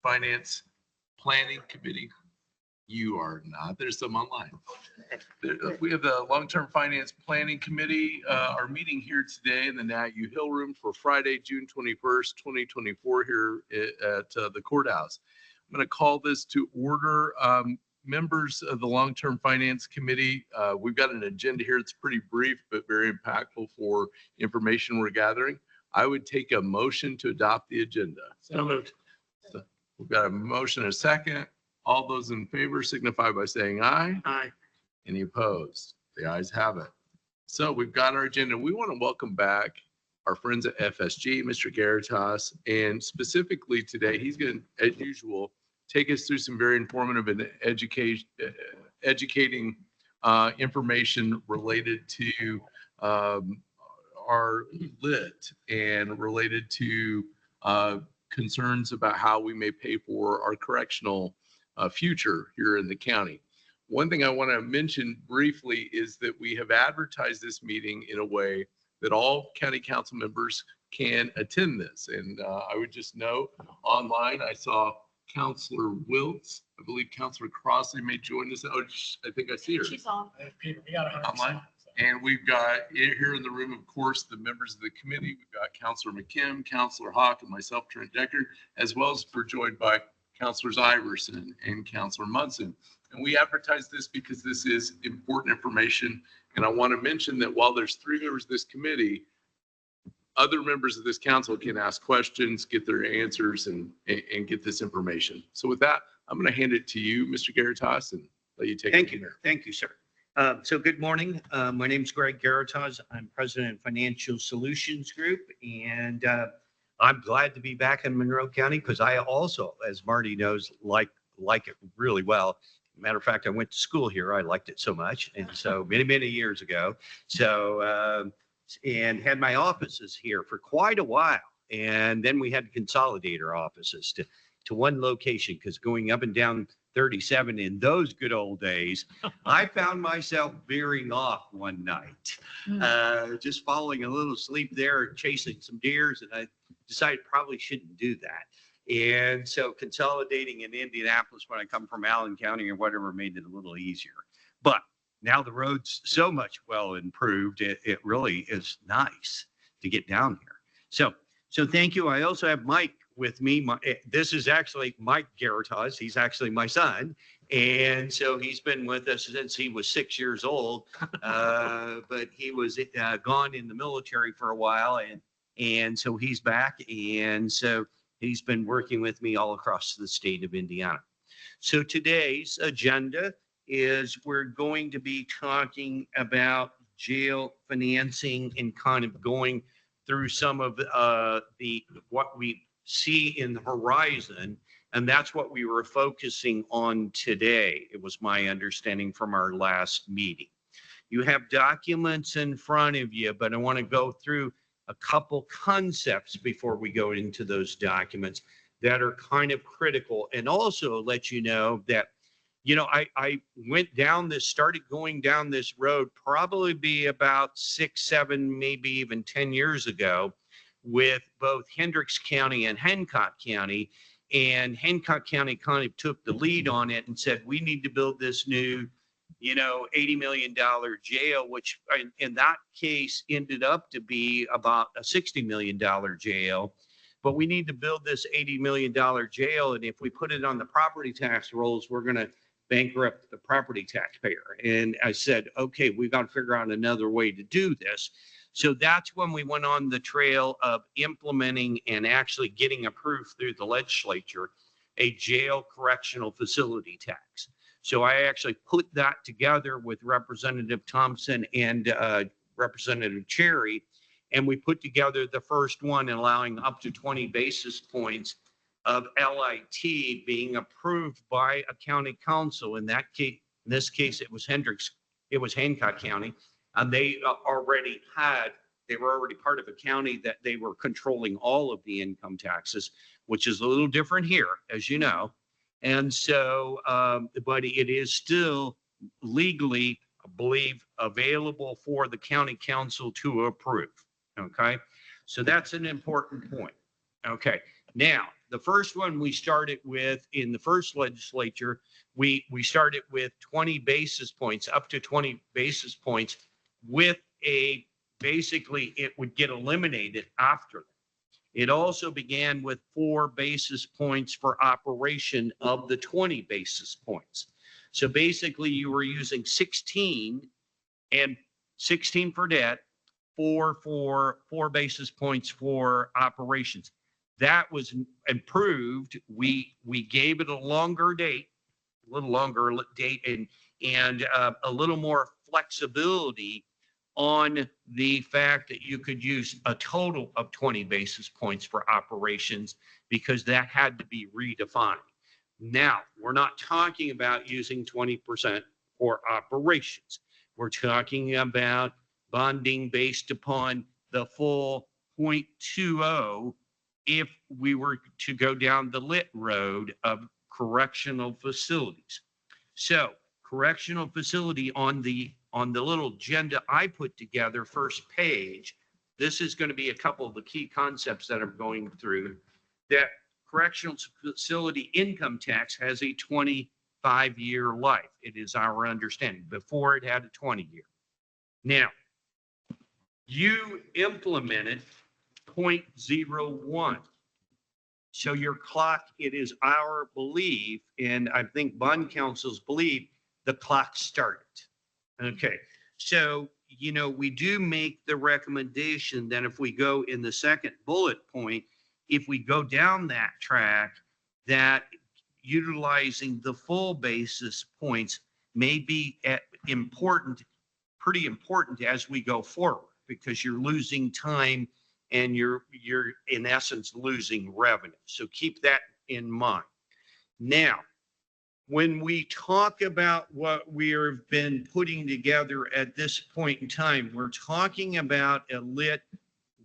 Finance Planning Committee. You are not. There's some online. We have the Long-Term Finance Planning Committee, our meeting here today in the Nat U Hill Room for Friday, June 21st, 2024 here at the courthouse. I'm going to call this to order. Members of the Long-Term Finance Committee, we've got an agenda here. It's pretty brief, but very impactful for information we're gathering. I would take a motion to adopt the agenda. So moved. So we've got a motion and a second. All those in favor signify by saying aye. Aye. Any opposed? The ayes have it. So we've got our agenda. We want to welcome back our friends at FSG, Mr. Garitas, and specifically today, he's going to, as usual, take us through some very informative and educating information related to our lit and related to concerns about how we may pay for our correctional future here in the county. One thing I want to mention briefly is that we have advertised this meeting in a way that all county council members can attend this. And I would just note online, I saw Councilor Wiltz. I believe Councilor Crossley may join us. Oh, I think I see her. She's on. Peter, we got 100%. Online. And we've got here in the room, of course, the members of the committee. We've got Councilor McKim, Councilor Hawk, and myself, Trent Decker, as well as we're joined by Councilors Iverson and Councilor Munson. And we advertise this because this is important information. And I want to mention that while there's 3 members of this committee, other members of this council can ask questions, get their answers, and get this information. So with that, I'm going to hand it to you, Mr. Garitas, and let you take it. Thank you. Thank you, sir. So good morning. My name is Greg Garitas. I'm president of Financial Solutions Group, and I'm glad to be back in Monroe County because I also, as Marty knows, like it really well. Matter of fact, I went to school here. I liked it so much, and so many years ago. So and had my offices here for quite a while, and then we had to consolidate our offices to one location because going up and down 37 in those good old days, I found myself veering off one night, just falling a little asleep there, chasing some deers, and I decided probably shouldn't do that. And so consolidating in Indianapolis when I come from Allen County or whatever made it a little easier. But now the road's so much well improved, it really is nice to get down here. So thank you. I also have Mike with me. This is actually Mike Garitas. He's actually my son. And so he's been with us since he was 6 years old. But he was gone in the military for a while. And so he's back. And so he's been working with me all across the state of Indiana. So today's agenda is we're going to be talking about jail financing and kind of going through some of what we see in the horizon. And that's what we were focusing on today. It was my understanding from our last meeting. You have documents in front of you, but I want to go through a couple concepts before we go into those documents that are kind of critical, and also let you know that, you know, I started going down this road probably be about 6, 7, maybe even 10 years ago with both Hendricks County and Hancock County. And Hancock County kind of took the lead on it and said, we need to build this new, $80 million jail, which in that case ended up to be about a $60 million jail. But we need to build this $80 million jail. And if we put it on the property tax rolls, we're going to bankrupt the property taxpayer. And I said, okay, we've got to figure out another way to do this. So that's when we went on the trail of implementing and actually getting approved through the legislature a jail correctional facility tax. So I actually put that together with Representative Thompson and Representative Cherry, and we put together the first one allowing up to 20 basis points of LIT being approved by a county council. In this case, it was Hancock County, and they were already part of a county that they were controlling all of the income taxes, which is a little different here, as you know. And so, but it is still legally, I believe, available for the county council to approve. Okay. So that's an important point. Okay. Now, the first one we started with in the first legislature, we started with 20 basis points, up to 20 basis points with basically it would get eliminated after that. It also began with 4 basis points for operation of the 20 basis points. So basically you were using 16 and 16 for debt, 4 basis points for operations. That was improved. We gave it a longer date, a little longer date, and a little more flexibility on the fact that you could use a total of 20 basis points for operations because that had to be redefined. Now, we're not talking about using 20% for operations. We're talking about bonding based upon the full 0.20 if we were to go down the lit road of correctional facilities. So correctional facility on the little agenda I put together, first page, this is going to be a couple of the key concepts that I'm going through. That correctional facility income tax has a 25-year life. It is our understanding. Before it had a 20-year. Now, you implemented 0.01. So your clock, it is our belief, and I think bond councils believe the clock started. Okay, so, you know, we do make the recommendation that if we go in the second bullet point, if we go down that track, that utilizing the full basis points may be important, pretty important as we go forward, because you're losing time and you're in essence losing revenue. So keep that in mind. Now, when we talk about what we've been putting together at this point in time, we're talking about a lit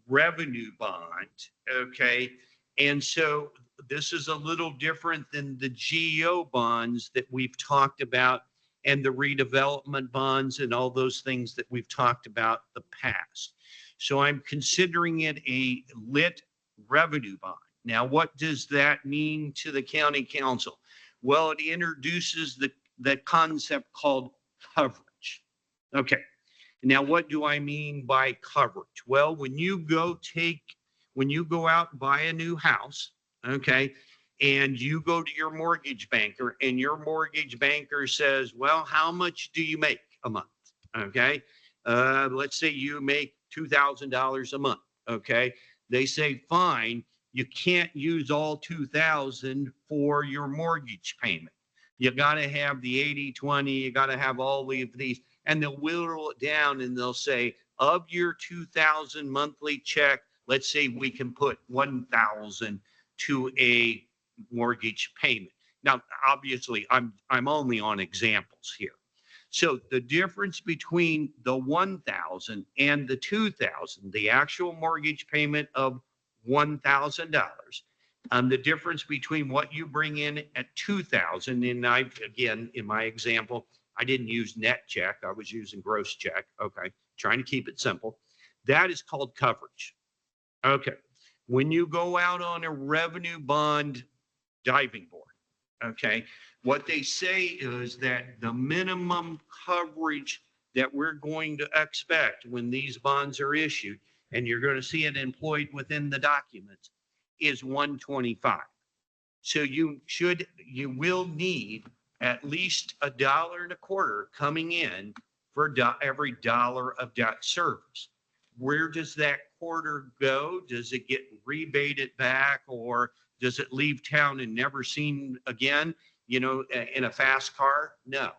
revenue bond, okay? And so this is a little different than the GO bonds that we've talked about and the redevelopment bonds and all those things that we've talked about the past. So I'm considering it a lit revenue bond. Now, what does that mean to the county council? Well, it introduces the concept called coverage. Okay. Now, what do I mean by coverage? Well, when you go out and buy a new house, okay, and you go to your mortgage banker and your mortgage banker says, well, how much do you make a month? Okay. Let's say you make $2,000 a month. Okay. They say, fine, you can't use all 2,000 for your mortgage payment. You got to have the 80/20. You got to have all of these, and they'll whittle it down and they'll say, of your 2,000 monthly check, let's say we can put 1,000 to a mortgage payment. Now, obviously, I'm only on examples here. So the difference between the 1,000 and the 2,000, the actual mortgage payment of $1,000, the difference between what you bring in at 2,000, and again, in my example, I didn't use net check. I was using gross check. Okay. Trying to keep it simple. That is called coverage. Okay. When you go out on a revenue bond diving board, okay, what they say is that the minimum coverage that we're going to expect when these bonds are issued, and you're going to see it employed within the documents, is 125. So you will need at least $1.25 coming in for every dollar of debt service. Where does that quarter go? Does it get rebated back, or does it leave town and never seen again, you know, in a fast car? No,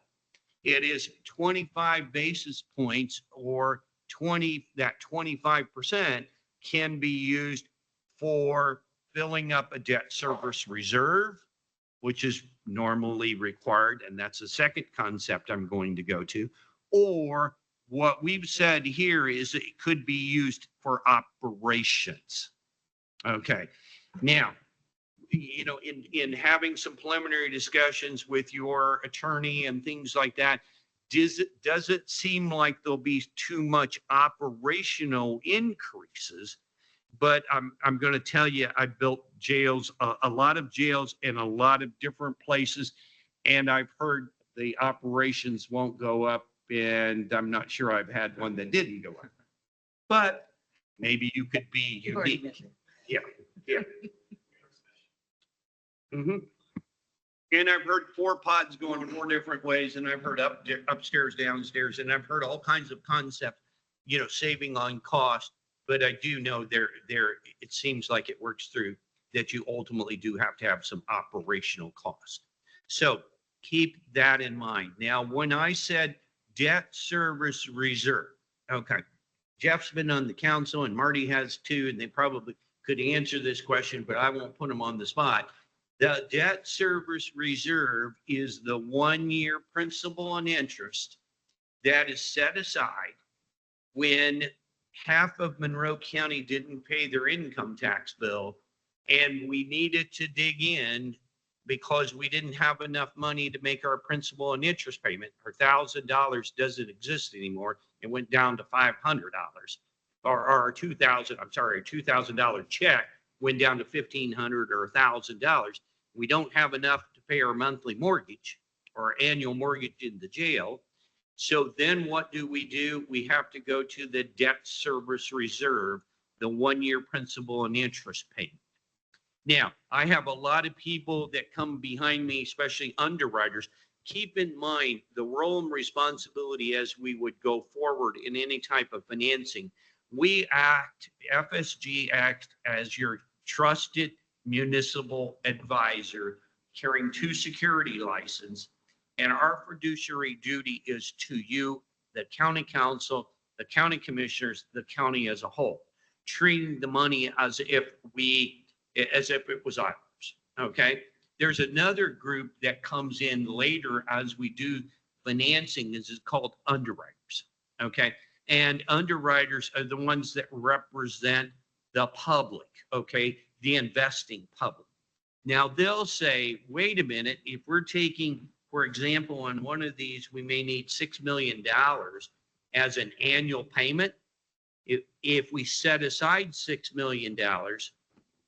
it is 25 basis points, or 25% can be used for filling up a debt service reserve, which is normally required. And that's the second concept I'm going to go to. Or what we've said here is it could be used for operations. Okay. Now, you know, in having some preliminary discussions with your attorney and things like that, does it seem like there'll be too much operational increases but I'm going to tell you, I built jails, a lot of jails in a lot of different places. And I've heard the operations won't go up, and I'm not sure I've had one that didn't go up. But maybe you could be You've already unique. mentioned. Yeah, yeah. And I've heard 4 pods going 4 different ways, and I've heard upstairs, downstairs, and I've heard all kinds of concepts, saving on cost. But I do know it seems like it works through that you ultimately do have to have some operational cost. So keep that in mind. Now, when I said debt service reserve, okay, Jeff's been on the council and Marty has too, and they probably could answer this question, but I won't put them on the spot. The debt service reserve is the 1-year principal and interest that is set aside when half of Monroe County didn't pay their income tax bill, and we needed to dig in because we didn't have enough money to make our principal and interest payment. Our $1,000 doesn't exist anymore. It went down to $500, or our $2,000 check went down to $1,500 or $1,000. We don't have enough to pay our monthly mortgage or annual mortgage in the jail. So then what do? We have to go to the debt service reserve, the 1-year principal and interest payment. Now, I have a lot of people that come behind me, especially underwriters. Keep in mind the role and responsibility as we would go forward in any type of financing. FSG acts as your trusted municipal advisor carrying 2 security licenses. And our fiduciary duty is to you, the county council, the county commissioners, the county as a whole, treating the money as if it was ours. Okay. There's another group that comes in later as we do financing. This is called underwriters. Okay. And underwriters are the ones that represent the public. Okay. The investing public. Now they'll say, wait a minute, if we're taking, for example, on one of these, we may need $6 million as an annual payment. If we set aside $6 million,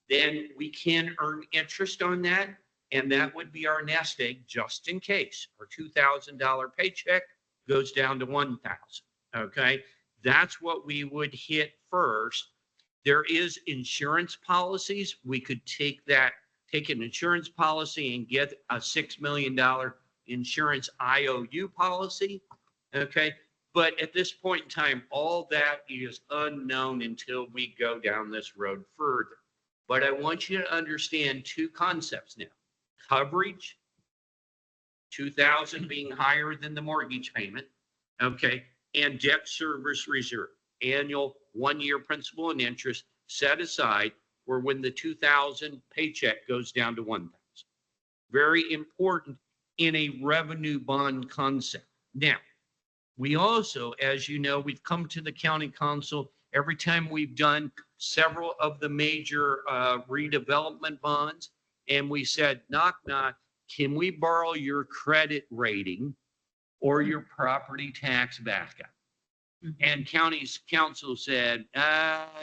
then we can earn interest on that. And that would be our nest egg just in case our $2,000 paycheck goes down to $1,000. Okay. That's what we would hit first. There is insurance policies. We could take an insurance policy and get a $6 million insurance IOU policy. Okay. But at this point in time, all that is unknown until we go down this road further. But I want you to understand 2 concepts now. Coverage, $2,000 being higher than the mortgage payment. Okay. And debt service reserve, annual 1-year principal and interest set aside for when the $2,000 paycheck goes down to $1,000. Very important in a revenue bond concept. Now, we also, as you know, we've come to the county council every time we've done several of the major redevelopment bonds, and we said, knock, knock, can we borrow your credit rating or your property tax backup? And county's council said,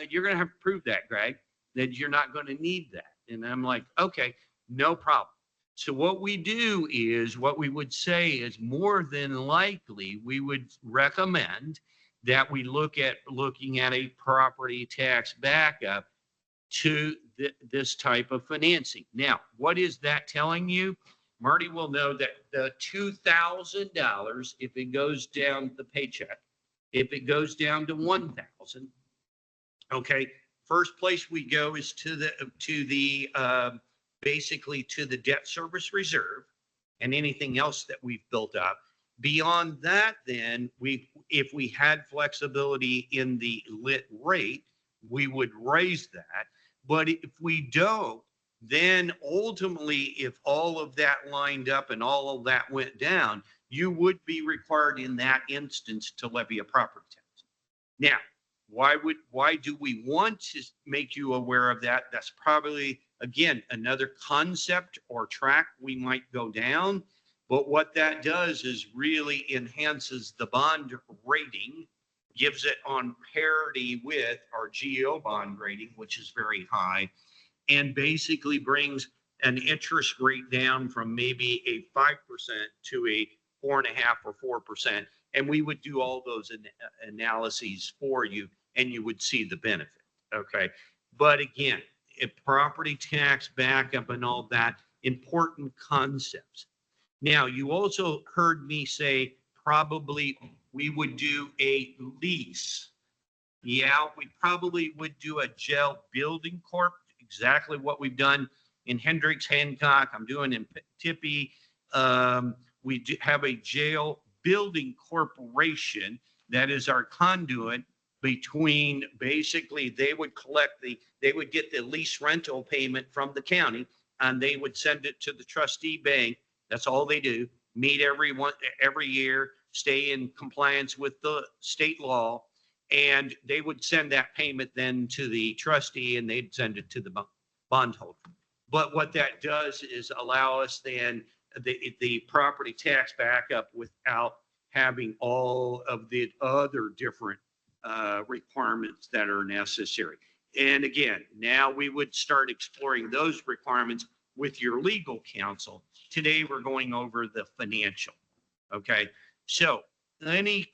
you're going to have to prove that, Greg, that you're not going to need that. And I'm like, okay, no problem. So what we do is, what we would say is, more than likely, we would recommend that we looking at a property tax backup to this type of financing. Now, what is that telling you? Marty will know that the $2,000, if it goes down the paycheck, if it goes down to 1,000, okay, first place we go is basically to the debt service reserve and anything else that we've built up. Beyond that, then if we had flexibility in the lit rate, we would raise that. But if we don't, then ultimately, if all of that lined up and all of that went down, you would be required in that instance to levy a property tax. Now, why do we want to make you aware of that? That's probably, again, another concept or track we might go down. But what that does is really enhances the bond rating, gives it on parity with our GO bond rating, which is very high, and basically brings an interest rate down from maybe a 5% to a 4.5% or 4%. And we would do all those analyses for you, and you would see the benefit. Okay. But again, if property tax backup and all that, important concepts. Now, you also heard me say probably we would do a lease. Yeah, we probably would do a jail building corp, exactly what we've done in Hendricks, Hancock. I'm doing in Tippy. We do have a jail building corporation that is our conduit between, basically they would get the lease rental payment from the county, and they would send it to the trustee bank. That's all they do. Meet every year, stay in compliance with the state law, and they would send that payment then to the trustee, and they'd send it to the bondholder. But what that does is allow us then the property tax backup without having all of the other different requirements that are necessary. And again, now we would start exploring those requirements with your legal counsel. Today, we're going over the financial. Okay. So any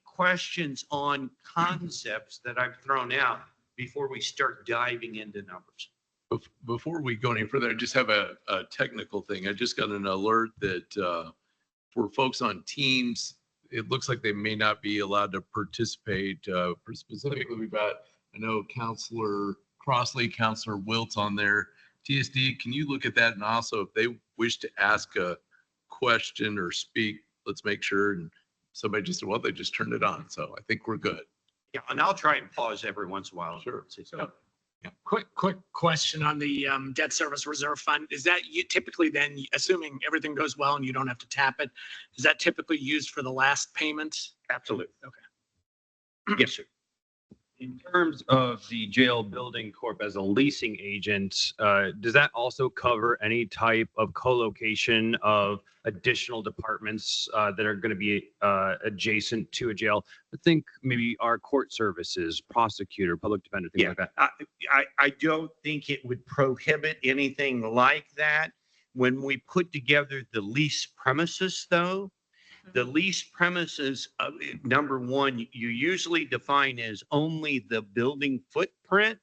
questions on concepts that I've thrown out before we start diving into numbers? Before we go any further, I just have a technical thing. I just got an alert that for folks on Teams, it looks like they may not be allowed to participate. Specifically, we've got, I know, Counselor Crossley, Counselor Wiltz on there. TSD, can you look at that? And also, if they wish to ask a question or speak, let's make sure. And somebody just said, well, they just turned it on. So I think we're good. Yeah, and I'll try and pause every once in a while. Sure. So, yeah. Quick question on the debt service reserve fund. Is that you typically then, assuming everything goes well and you don't have to tap it, is that typically used for the last payment? Absolutely. Okay. Yes, sir. In terms of the jail building corp as a leasing agent, does that also cover any type of co-location of additional departments that are going to be adjacent to a jail? I think maybe our court services, prosecutor, public defender, things Yeah, like that. I don't think it would prohibit anything like that. When we put together the lease premises, though, the lease premises, number one, you usually define as only the building footprint.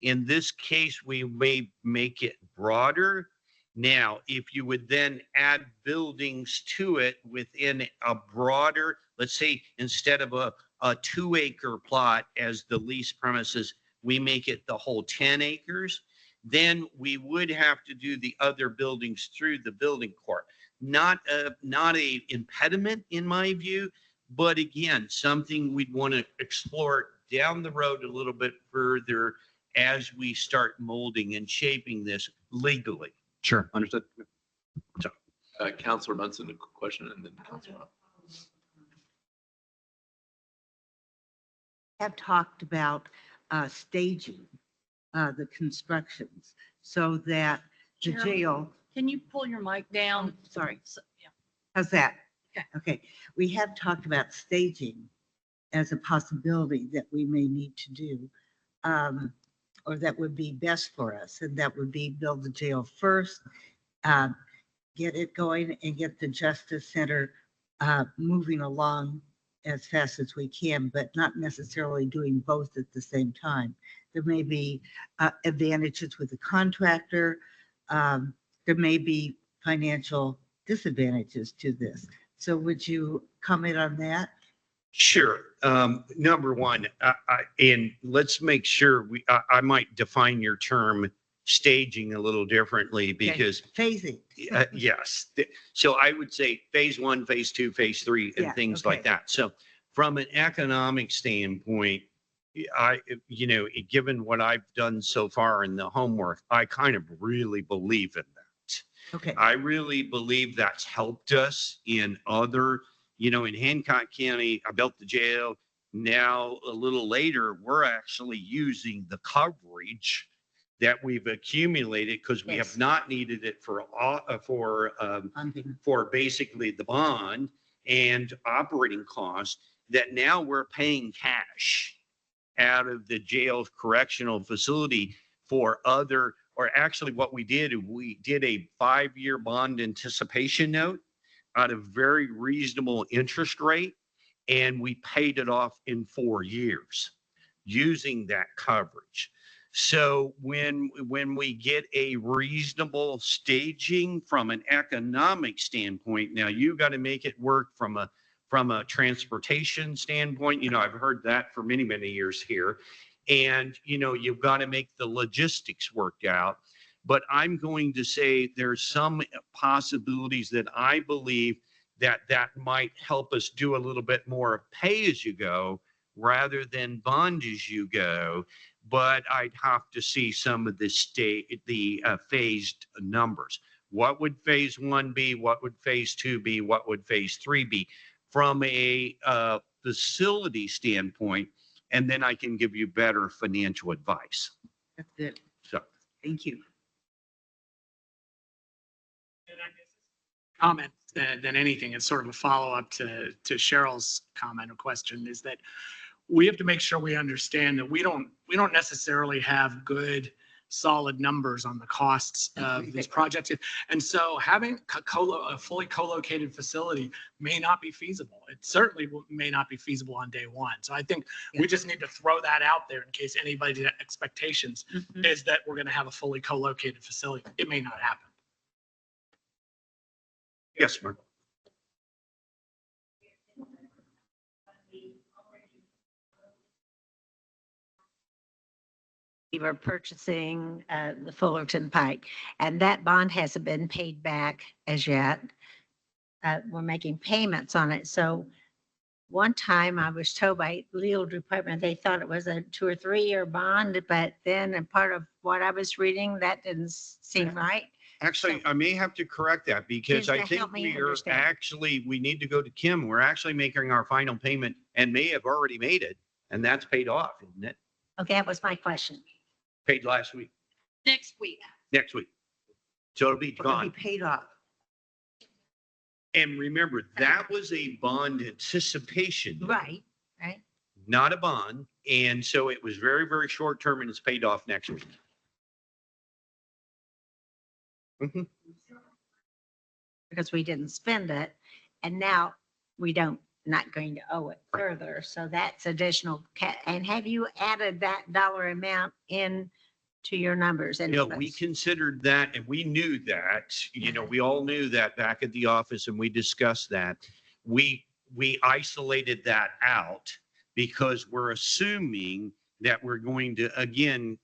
In this case, we may make it broader. Now, if you would then add buildings to it within a broader, let's say instead of a 2-acre plot as the lease premises, we make it the whole 10 acres, then we would have to do the other buildings through the building corp. Not a impediment in my view, but again, something we'd want to explore down the road a little bit further as we start molding and shaping this legally. Sure, understood. Counselor Munson, a question, and then Counselor. Have talked about staging the constructions so that the Chairman, jail, Can you pull your mic down? sorry, Yeah. how's that? Okay. Okay, we have talked about staging as a possibility that we may need to do, or that would be best for us, and that would be build the jail first, get it going and get the Justice Center moving along as fast as we can, but not necessarily doing both at the same time. There may be advantages with the contractor. There may be financial disadvantages to this. So would you comment on that? Sure. Number one, and let's make sure I might define your term staging a little differently because Phasing. yes. So I would say phase 1, phase 2, phase 3, and Yeah, things okay. like that. So from an economic standpoint, given what I've done so far in the homework, I kind of really believe in that. Okay, I really believe that's helped us in other, in Hancock County, I built the jail. Now, a little later, we're actually using the coverage that we've accumulated because we have Yes. not needed it for funding. basically the bond and operating costs. that now we're paying cash out of the jail correctional facility for other, or actually what we did a 5-year bond anticipation note at a very reasonable interest rate, and we paid it off in 4 years using that coverage. So when we get a reasonable staging from an economic standpoint, now you got to make it work from a transportation standpoint. You know, I've heard that for many, many years here. And, you know, you've got to make the logistics work out. But I'm going to say there's some possibilities that I believe that might help us do a little bit more of pay as you go rather than bond as you go. But I'd have to see some of the phased numbers. What would phase 1 be? What would phase 2 be? What would phase 3 be? From a facility standpoint, and then I can give you better financial advice. That's good. So, Thank you. Comment than anything. It's sort of a follow-up to Cheryl's comment or question, is that we have to make sure we understand that we don't necessarily have good, solid numbers on the costs of these projects. And so having a fully co-located facility may not be feasible. It certainly may not be feasible on day one. So I think we just need to throw that out there in case anybody's expectations is that we're going to have a fully co-located facility. It may not happen. yes, Mark. We were purchasing the Fullerton Pike, and that bond hasn't been paid back as yet. We're making payments on it. So one time I was told by legal department, they thought it was a 2 or 3 year bond, but then a part of what I was reading, that didn't seem right. Actually, I may have to correct that because Please I help think me we are understand. we need to go to Kim. We're actually making our final payment and may have already made it. And that's paid off, isn't it? Okay, that was my question. Paid last week, Next week. next week. So it'll be It'll be gone. paid off. And remember, that was a bond anticipation, Right, right. not a bond. And so it was very, very short term and it's paid off next week. Mhm. Because we didn't spend it, and now we not going to owe it further. So that's additional. And have you added that dollar amount in to your numbers? And You know, we considered that and we knew that, you know, we all knew that back at the office and we discussed that. We isolated that out because we're assuming that we're going to, again,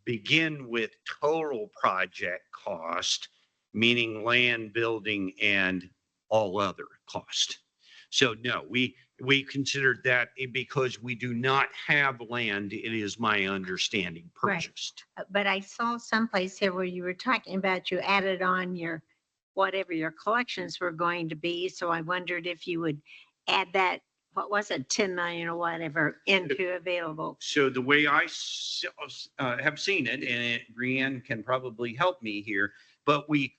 begin with total project cost, meaning land, building, and all other cost. So no, we considered that because we do not have land, it is my understanding, Right. purchased. But I saw someplace here where you were talking about you added on your, whatever your collections were going to be. So I wondered if you would add that, what was it, 10 million or whatever, into available. So the way I have seen it, and Brianne can probably help me here, but we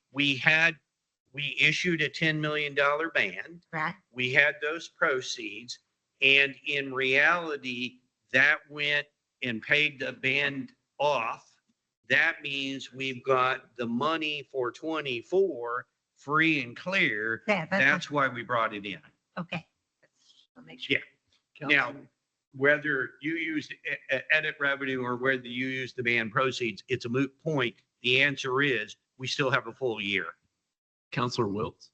issued a $10 million band. Right. We had those proceeds, and in reality, that went and paid the band off. That means we've got the money for 24 free and clear. Yeah, That's why we brought it in. okay. I'll make sure. Yeah. Now, whether you use edit revenue or whether you use the band proceeds, it's a moot point. The answer is we still have a full year. Counselor Wiltz.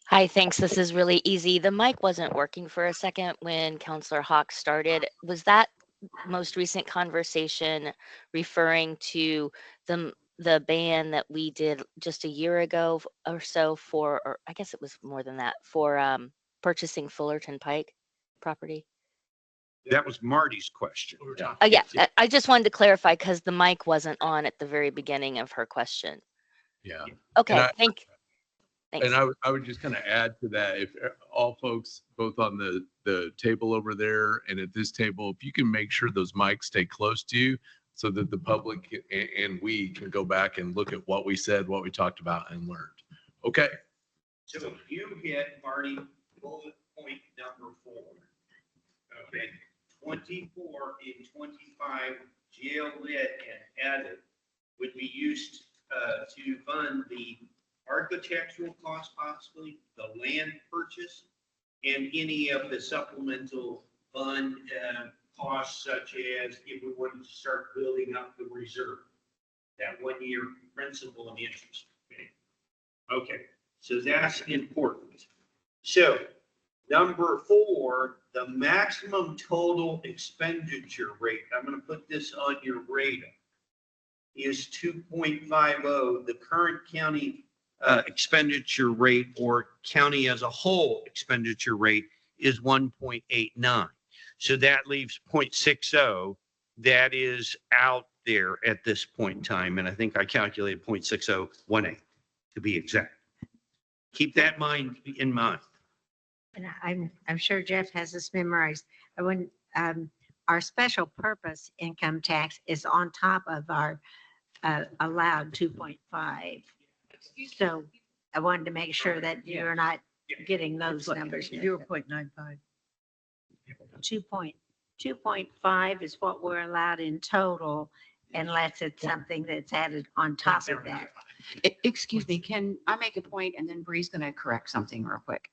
Hi, thanks. This is really easy. The mic wasn't working for a second when Counselor Hawk started. Was that most recent conversation referring to the ban that we did just a year ago or so for, or I guess it was more than that, for purchasing Fullerton Pike property? That was Marty's question. We were talking- Oh, yeah. I just wanted to clarify because the mic wasn't on at the very beginning of her question. Yeah. Okay, thanks. And I would just kind of add to that, if all folks, both on the table over there and at this table, if you can make sure those mics stay close to you so that the public and we can go back and look at what we said, what we talked about and learned. Okay. So you hit, Marty, bullet point number 4. Okay, 24 and 25 jail lit and added would be used to fund the architectural costs possibly, the land purchase, and any of the supplemental fund costs such as if we wanted to start building up the reserve, that 1 year principal and interest. Okay, so that's important. So number 4, the maximum total expenditure rate, I'm going to put this on your radar, is 2.50. The current county expenditure rate or county as a whole expenditure rate is 1.89. So that leaves 0.60 that is out there at this point in time. And I think I calculated 0.6018 to be exact. Keep that in mind. And I'm sure Jeff has this memorized. When our special purpose income tax is on top of our allowed 2.5. So I wanted to make sure that you're not getting those numbers. 0.95. 2.5 is what we're allowed in total unless it's something that's added on top of that. Excuse me, can I make a point and then Bree's going to correct something real quick?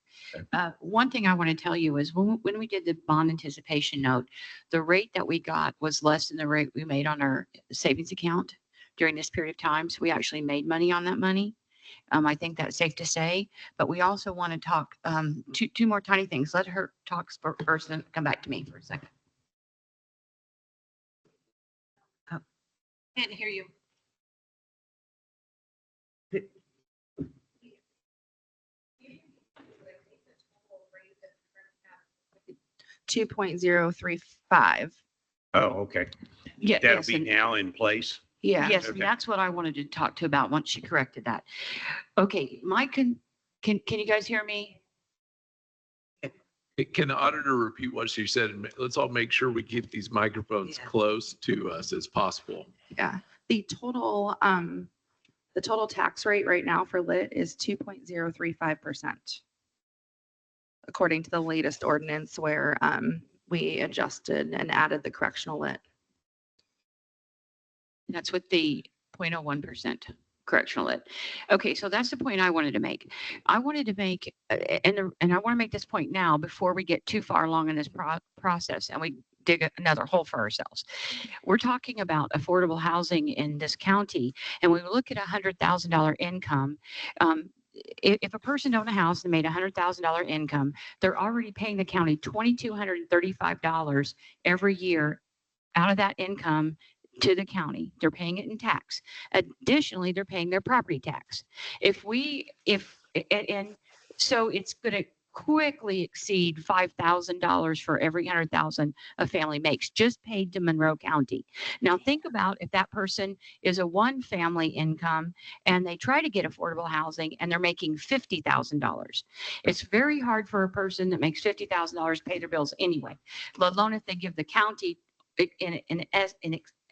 One thing I want to tell you is when we did the bond anticipation note, the rate that we got was less than the rate we made on our savings account during this period of time. So we actually made money on that money. I think that's safe to say, but we also want to talk two more tiny things. Let her talk first and come back to me for a second. Can't hear you. 2.035. Oh, okay. Yeah, That'll yes, be and- now in place. Yeah. Yes, Okay. and that's what I wanted to talk to about once she corrected that. Okay, Mike, can you guys hear me? Can the auditor repeat what she said? And let's all make sure we keep these microphones Yeah. close to us as possible. Yeah. The total tax rate right now for lit is 2.035%. According to the latest ordinance where we adjusted and added the correctional lit. That's with the 0.01% correctional lit. Okay, so that's the point I wanted to make. I wanted to make, and I want to make this point now before we get too far along in this process and we dig another hole for ourselves. We're talking about affordable housing in this county, and when we look at $100,000 income, if a person owned a house and made $100,000 income, they're already paying the county $2,235 every year out of that income to the county. They're paying it in tax. Additionally, they're paying their property tax. So it's going to quickly exceed $5,000 for every 100,000 a family makes, just paid to Monroe County. Now think about if that person is a one family income and they try to get affordable housing and they're making $50,000. It's very hard for a person that makes $50,000 to pay their bills anyway, let alone if they give the county in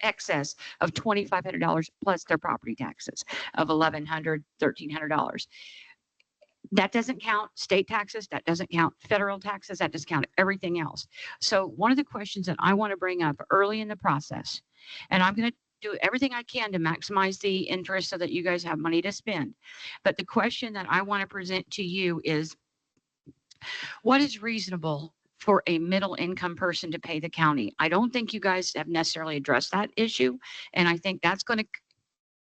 excess of $2,500 plus their property taxes of $1,100, $1,300. That doesn't count state taxes. That doesn't count federal taxes. That doesn't count everything else. So one of the questions that I want to bring up early in the process, and I'm going to do everything I can to maximize the interest so that you guys have money to spend. But the question that I want to present to you is, what is reasonable for a middle income person to pay the county? I don't think you guys have necessarily addressed that issue. And I think that's going to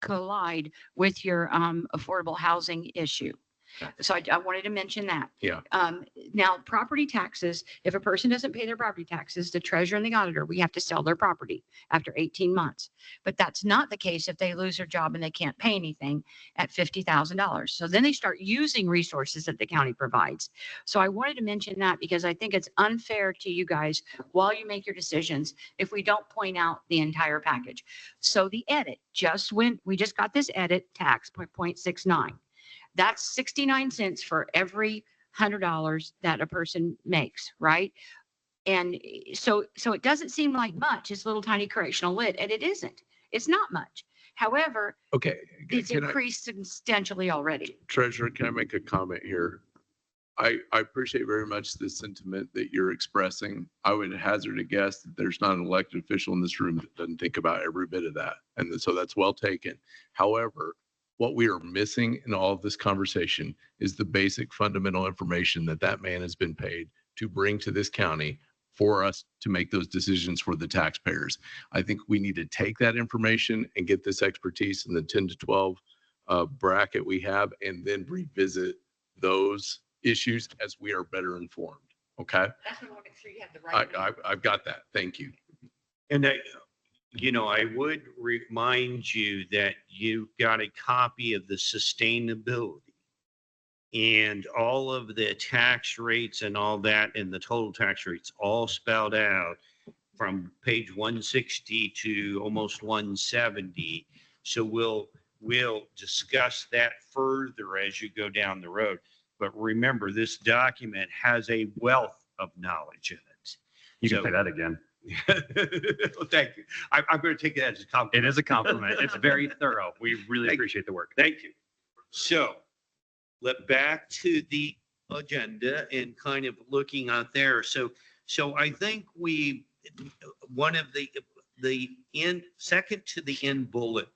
collide with your affordable housing issue. So I wanted to mention that. Yeah. Now, property taxes, if a person doesn't pay their property taxes, the treasurer and the auditor, we have to sell their property after 18 months. But that's not the case if they lose their job and they can't pay anything at $50,000. So then they start using resources that the county provides. So I wanted to mention that because I think it's unfair to you guys while you make your decisions if we don't point out the entire package. So the edit we just got this edit tax 0.69. That's 69 cents for every $100 that a person makes, right? And so it doesn't seem like much. It's a little tiny correctional lit, and it isn't. It's not much. However, Okay. it's Can I, increased substantially already. Treasurer, can I make a comment here? I appreciate very much the sentiment that you're expressing. I would hazard a guess that there's not an elected official in this room that doesn't think about every bit of that. And so that's well taken. However, what we are missing in all of this conversation is the basic fundamental information that that man has been paid to bring to this county for us to make those decisions for the taxpayers. I think we need to take that information and get this expertise in the 10 to 12 bracket we have, and then revisit those issues as we are better informed. Okay. That's what I want to make sure you have the right. I've got that. Thank you. And I would remind you that you've got a copy of the sustainability and all of the tax rates and all that, and the total tax rates all spelled out from page 160 to almost 170. So we'll discuss that further as you go down the road. But remember, this document has a wealth of knowledge in it. You can So- say that again. Well, thank you. I'm going to take that as a compliment. It is a compliment. It's very thorough. We really Thank- appreciate the work. Thank you. So back to the agenda and kind of looking out there. So I think one of the second to the end bullet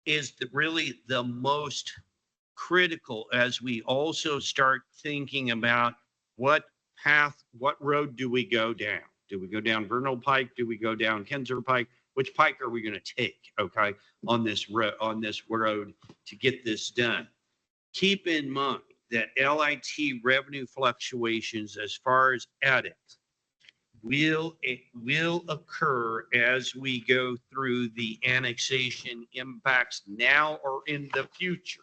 is really the most critical as we also start thinking about what road do we go down? Do we go down Vernal Pike? Do we go down Kinzer Pike? Which pike are we going to take? Okay, on this road to get this done. Keep in mind that LIT revenue fluctuations as far as edit will occur as we go through the annexation impacts now or in the future.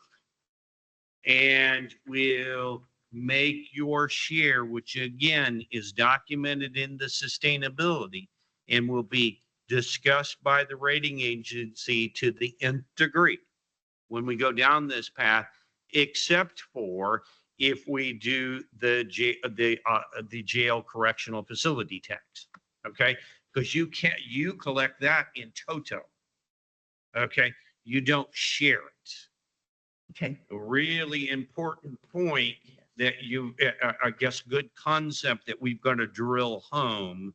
And will make your share, which again is documented in the sustainability and will be discussed by the rating agency to the nth degree when we go down this path, except for if we do the jail correctional facility tax. Okay, because you collect that in toto. Okay, you don't share it. Okay. A really important point that I guess, good concept that we've got to drill home,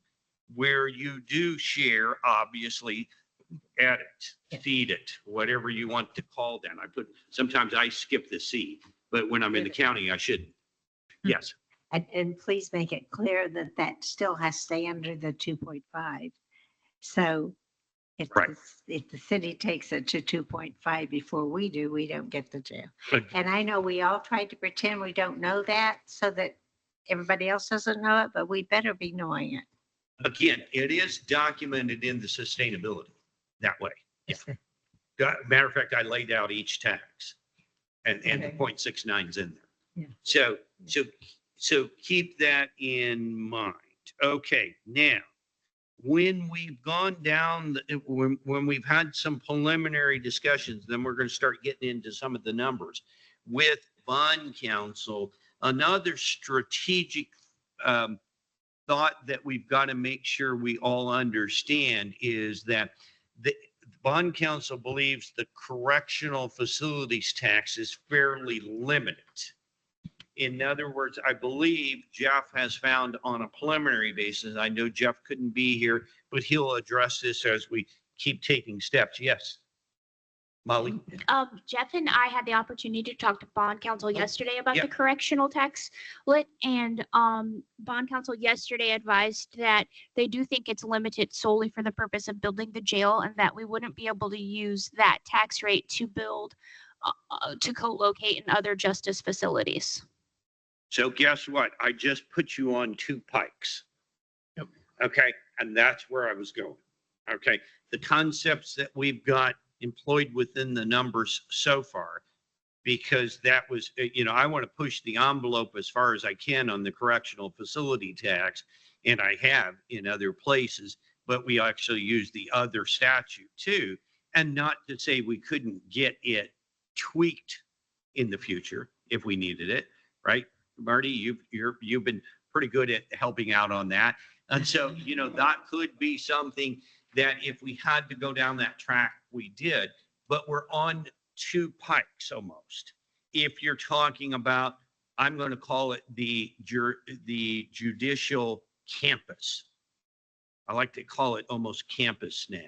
where you do share, obviously, edit, feed it, whatever you want to call that. Sometimes I skip the C, but when I'm in the county, I shouldn't. Yes. And please make it clear that that still has to stay under the 2.5. So if, Right. if the city takes it to 2.5 before we do, we don't get the jail. But- And I know we all try to pretend we don't know that so that everybody else doesn't know it, but we better be knowing it. Again, it is documented in the sustainability that way. Yeah. Matter of fact, I laid out each tax and the Okay. 0.69's in there. Yeah. So keep that in mind. Okay, now, when we've gone down, when we've had some preliminary discussions, then we're going to start getting into some of the numbers with bond counsel. Another strategic thought that we've got to make sure we all understand is that the bond counsel believes the correctional facilities tax is fairly limited. In other words, I believe Jeff has found on a preliminary basis, I know Jeff couldn't be here, but he'll address this as we keep taking steps. Yes. Molly? Jeff and I had the opportunity to talk to bond counsel yesterday about yeah. the correctional tax lit, and bond counsel yesterday advised that they do think it's limited solely for the purpose of building the jail, and that we wouldn't be able to use that tax rate to build to co-locate in other justice facilities. So guess what? I just put you on 2 pikes. Yep. Okay. And that's where I was going. Okay. The concepts that we've got employed within the numbers so far, because that was, I want to push the envelope as far as I can on the correctional facility tax. And I have in other places, but we actually use the other statute too. And not to say we couldn't get it tweaked in the future if we needed it, right? Marty, you've been pretty good at helping out on that. And so, that could be something that if we had to go down that track, we did, but we're on two pikes almost. If you're talking about, I'm going to call it the judicial campus. I like to call it almost campus now.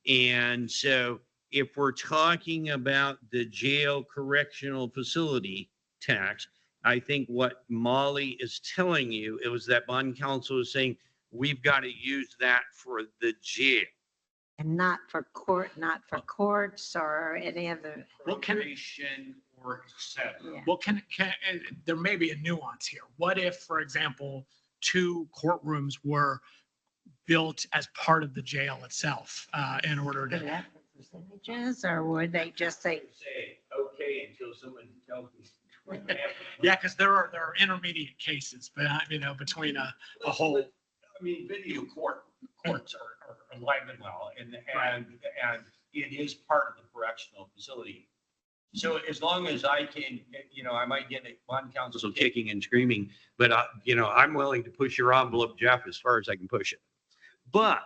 And so if we're talking about the jail correctional facility tax, I think what Molly is telling you, it was that bond counsel is saying, we've got to use that for the jail. And not for courts or any other. Well, Or et cetera. Yeah. Well, there may be a nuance here. What if, for example, 2 courtrooms were built as part of the jail itself, in order Would to, that be percentages, or would they just say, Say, okay, until someone tells me. yeah, because there are intermediate cases, but between a whole. I mean, video courts are alive and well, and it is part of the correctional facility. So as long as I can, I might get a bond counsel kicking and screaming, but I'm willing to push your envelope, Jeff, as far as I can push it. But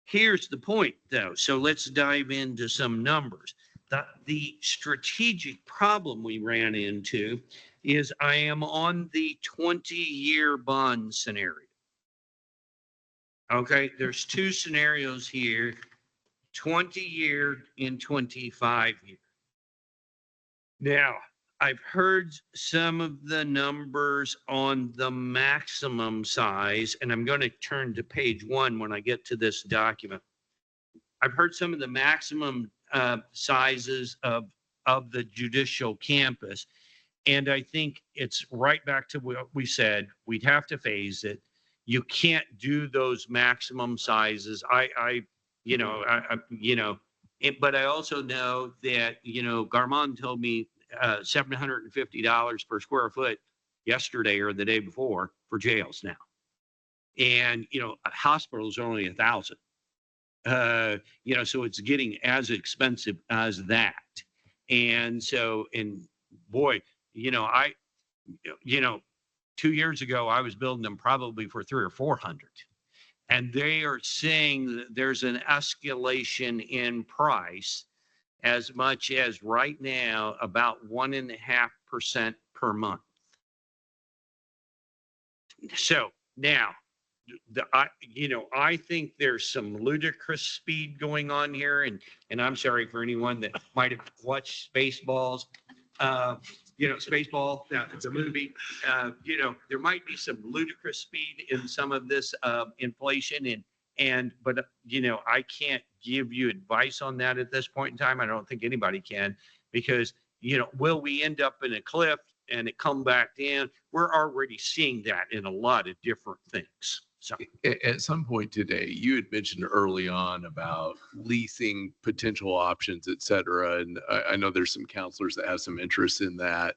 here's the point though. So let's dive into some numbers. The strategic problem we ran into is I am on the 20-year bond scenario. Okay, there's 2 scenarios here, 20-year and 25-year. Now, I've heard some of the numbers on the maximum size, and I'm going to turn to page 1 when I get to this document. I've heard some of the maximum sizes of the judicial campus, and I think it's right back to what we said. We'd have to phase it. You can't do those maximum sizes. But I also know that, Garmon told me $750 per square foot yesterday or the day before for jails now. And, hospitals are only 1,000. So it's getting as expensive as that. And so, boy, 2 years ago, I was building them probably for 300 or 400. And they are saying that there's an escalation in price as much as right now about 1.5% per month. So now, I think there's some ludicrous speed going on here, and I'm sorry for anyone that might have watched Spaceballs. Spaceball, it's a movie. There might be some ludicrous speed in some of this inflation, but I can't give you advice on that at this point in time. I don't think anybody can, because will we end up in a cliff and it come back down? We're already seeing that in a lot of different things. So At some point today, you had mentioned early on about leasing potential options, et cetera. And I know there's some counselors that have some interest in that.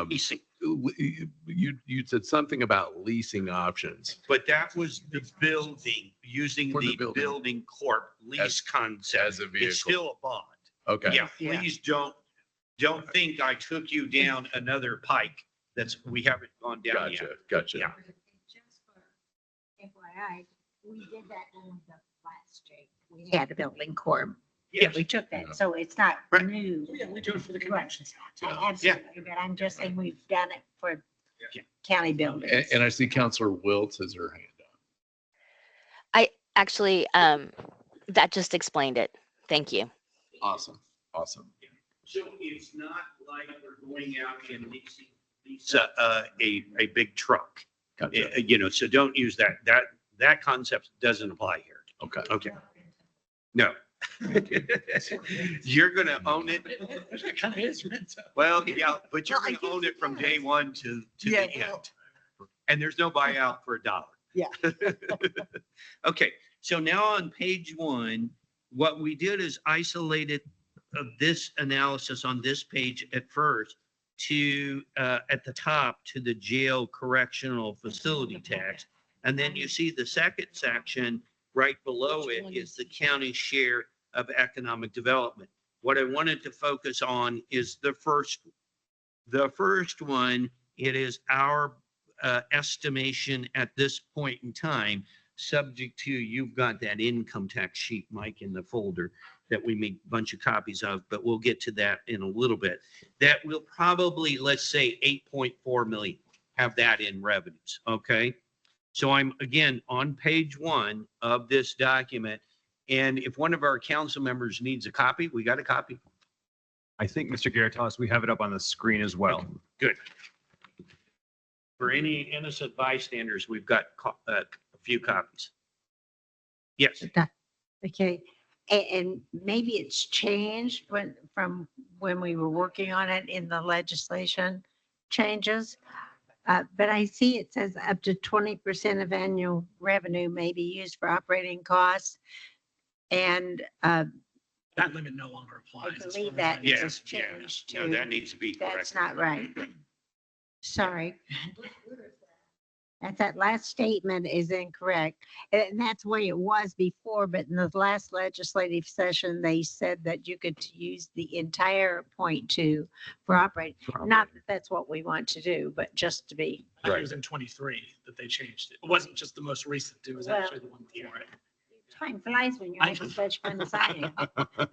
leasing, You said something about leasing options. but that was the building, using For the the building. building corp lease concept. as a vehicle. It's still a bond. Okay. Yeah, Yeah. please don't think I took you down another pike. We haven't gone down yet. Gotcha. Yeah. just for FYI, we did that on the last Jake. We had a building corp. Yes. We took that, so it's not Right. new. Yeah, we do it for the conventions. Absolutely, but I'm just saying we've done it for Yeah. county buildings. And I see Counselor Wiltz has her hand up. Actually, that just explained it. Thank you. Awesome. So it's not like we're going out and leasing a big truck. Gotcha. So don't use that. That concept doesn't apply here. Okay. Okay. No. You're gonna own it. It kind of is, right? Well, yeah, but you're Well, I gonna own guess it from it day is. one to Yeah, the well- end. And there's no buyout for $1. Yeah. Okay, so now on page 1, what we did is isolated this analysis on this page at first to, at the top, to the jail correctional facility tax. And then you see the second section right below Which it one is is the county share of economic development. What I wanted to focus on is the first one. It is our estimation at this point in time, subject to, you've got that income tax sheet, Mike, in the folder. that we make a bunch of copies of, but we'll get to that in a little bit. That will probably, let's say 8.4 million, have that in revenues, okay? So I'm, again, on page 1 of this document, and if one of our council members needs a copy, we got a copy. I think, Mr. Garatos, we have it up on the screen as well. Good. For any innocent bystanders, we've got a few copies. Yes. Okay, and maybe it's changed from when we were working on it in the legislation changes. But I see it says up to 20% of annual revenue may be used for operating costs. And That limit no longer applies. as believe far as I that know. Yeah, was yeah. changed No, to- that needs to be corrected. that's not right. Sorry. That last statement is incorrect. And that's the way it was before, but in the last legislative session, they said that you could use the entire 0.2 for operating. Not that that's what we want to do, but just to be. I think it was in 23 that they changed it. It wasn't just the most recent, it was Well, actually the one before it. Time flies when you're I- having such fun as I am.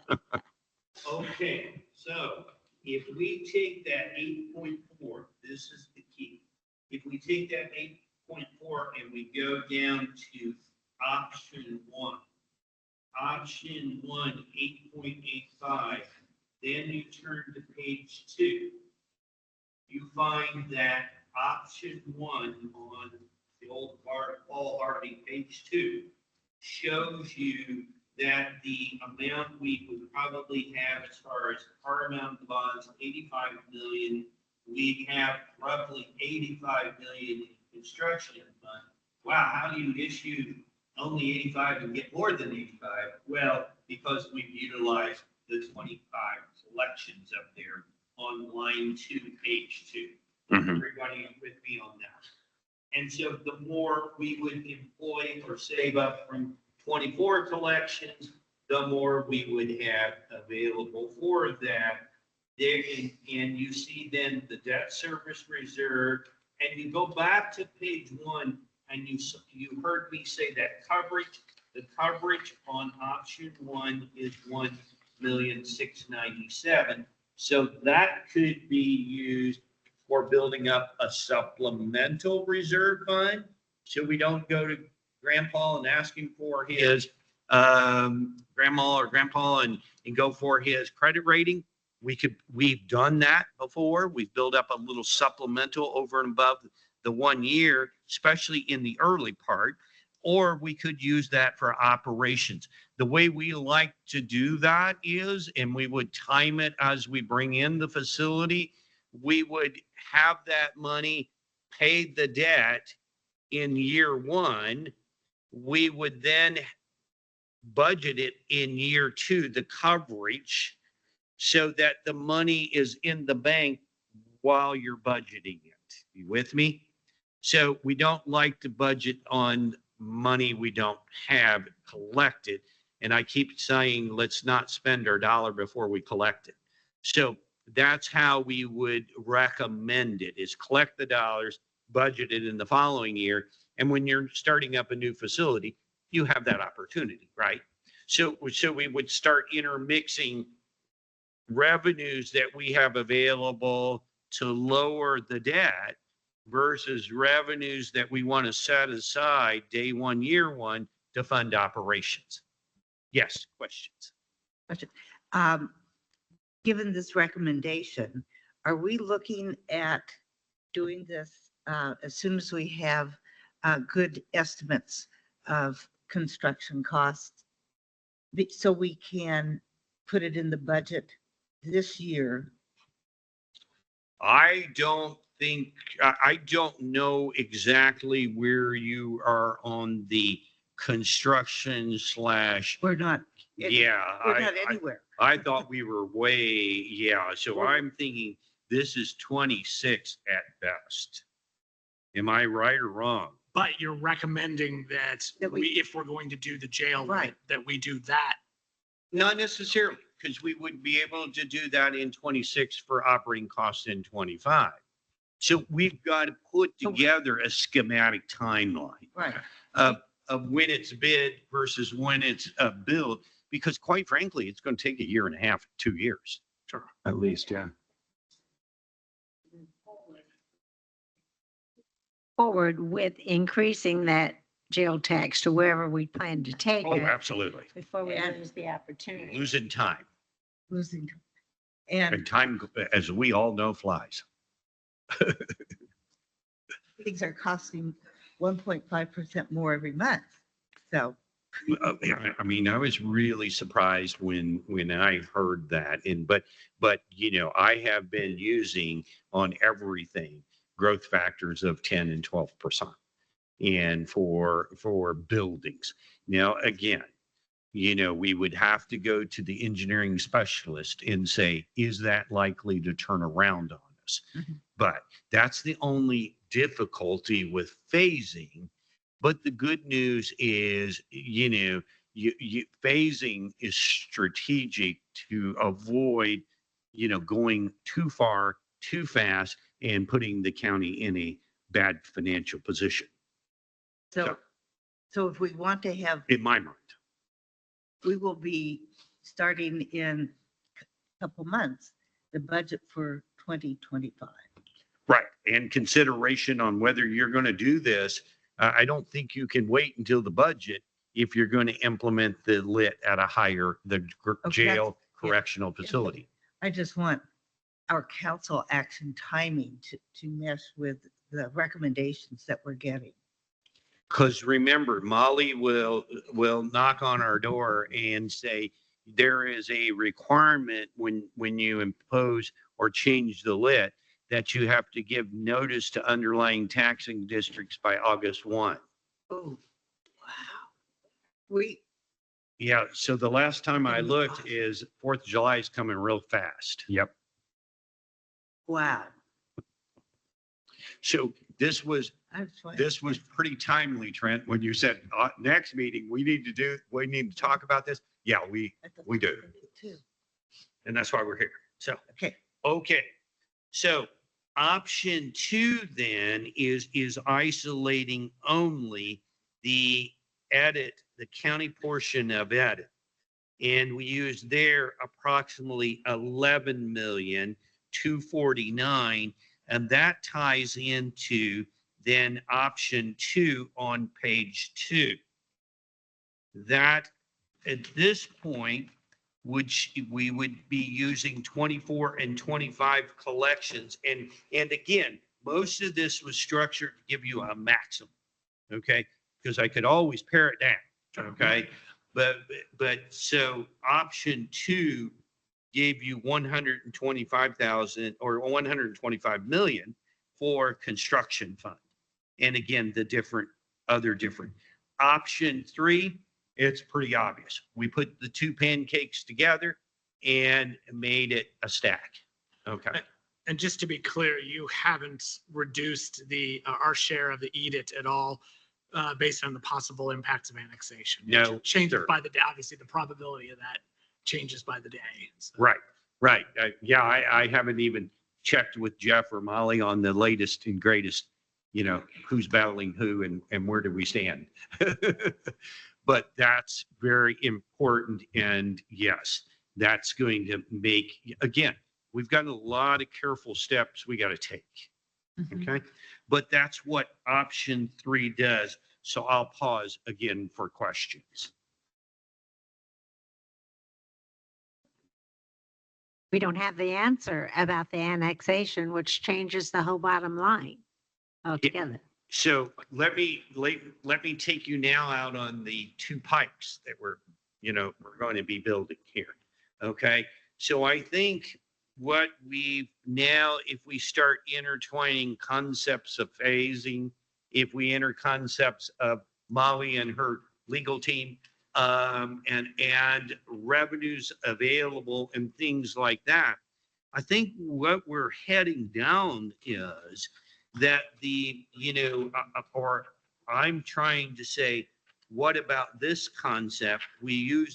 Okay, so if we take that 8.4, this is the key. If we take that 8.4 and we go down to option 1, option 1, 8.85, then you turn to page 2. You find that option 1 on the old Paul Harvey, page 2, shows you that the amount we would probably have as far as par amount of bonds, 85 million. We have roughly 85 million in construction fund. Wow, how do you issue only 85 and get more than 85? Well, because we've utilized the 25 selections up there on line 2, page 2. Everybody with me on that? And so the more we would employ or save up from 24 collections, the more we would have available for that. There, and you see then the debt service reserve, and you go back to page 1, and you heard me say that coverage, the coverage on option 1 is 1,697,000. So that could be used for building up a supplemental reserve fund, so we don't go to grandpa and ask him for his grandma or grandpa and go for his credit rating. We've done that before. We've built up a little supplemental over and above the 1 year, especially in the early part, or we could use that for operations. The way we like to do that is, and we would time it as we bring in the facility, we would have that money pay the debt in year 1. We would then budget it in year 2, the coverage, so that the money is in the bank while you're budgeting it. You with me? So we don't like to budget on money we don't have collected. And I keep saying, let's not spend our dollar before we collect it. So that's how we would recommend it, is collect the dollars, budget it in the following year. And when you're starting up a new facility, you have that opportunity, right? So we would start intermixing revenues that we have available to lower the debt versus revenues that we want to set aside day 1, year 1 to fund operations. Yes, questions? Given this recommendation, are we looking at doing this as soon as we have good estimates of construction costs? So we can put it in the budget this year? I don't know exactly where you are on the construction / We're not. Yeah. We're not anywhere. I thought we were way, yeah. So I'm thinking this is 26 at best. Am I right or wrong? But you're recommending that That we- if we're going to do the jail, Right. that we do that. Not necessarily, because we would be able to do that in 26 for operating costs in 25. So we've got to put together a schematic timeline Right. of when it's bid versus when it's built. because quite frankly, it's going to take a year and a half, 2 years. Sure. At least, yeah. Forward with increasing that jail tax to wherever we plan to take Oh, it absolutely. before we Yeah. lose the opportunity. Losing time, Losing. And and time, as we all know, flies. things are costing 1.5% more every month. So, I mean, I was really surprised when I heard that. But you know, I have been using on everything growth factors of 10 and 12%. And for buildings. Now, again, you know, we would have to go to the engineering specialist and say, is that likely to turn around on us? Mhm. But that's the only difficulty with phasing. But the good news is, you know, phasing is strategic to avoid, you know, going too far, too fast and putting the county in a bad financial position, so if we want to have, in my mind. we will be starting in a couple months, the budget for 2025. Right. And consideration on whether you're going to do this. I don't think you can wait until the budget if you're going to implement the lit at a higher, jail yeah. correctional facility. I just want our council action timing to mesh with the recommendations that we're getting. Because remember, Molly will knock on our door and say, there is a requirement when you impose or change the lit that you have to give notice to underlying taxing districts by August 1. Oh, wow. Yeah, so the last time I looked is 4th of July is coming real fast. Yep. Wow. So this was pretty timely, Trent, when you said, next meeting, we need to talk about this. Yeah, we do. And that's why we're here. So, okay. So option 2 then is isolating only the county portion of edit. And we use there approximately 11,249,000, and that ties into then option 2 on page 2. That at this point, which we would be using 24 and 25 collections. And again, most of this was structured to give you a maximum, okay? Because I could always pare it down, okay? But so option 2 gave you 125,000 or 125 million for construction fund. And again, the other different. Option 3, it's pretty obvious. We put the 2 pancakes together and made it a stack. Okay. And just to be clear, you haven't reduced our share of the EDIT at all based on the possible impacts of annexation. No, Changes sir. by the day. Obviously, the probability of that changes by the day. So. Right. Yeah, I haven't even checked with Jeff or Molly on the latest and greatest, you know, who's battling who and where do we stand. But that's very important. And yes, that's going to make, again, we've got a lot of careful steps we got to take. Okay. But that's what option 3 does. So I'll pause again for questions. We don't have the answer about the annexation, which changes the whole bottom line altogether. So let me take you now out on the 2 pipes that we're going to be building here. Okay. So I think what we've now, if we start intertwining concepts of phasing, if we enter concepts of Molly and her legal team, and revenues available and things like that, I think what we're heading down is that or I'm trying to say, what about this concept? We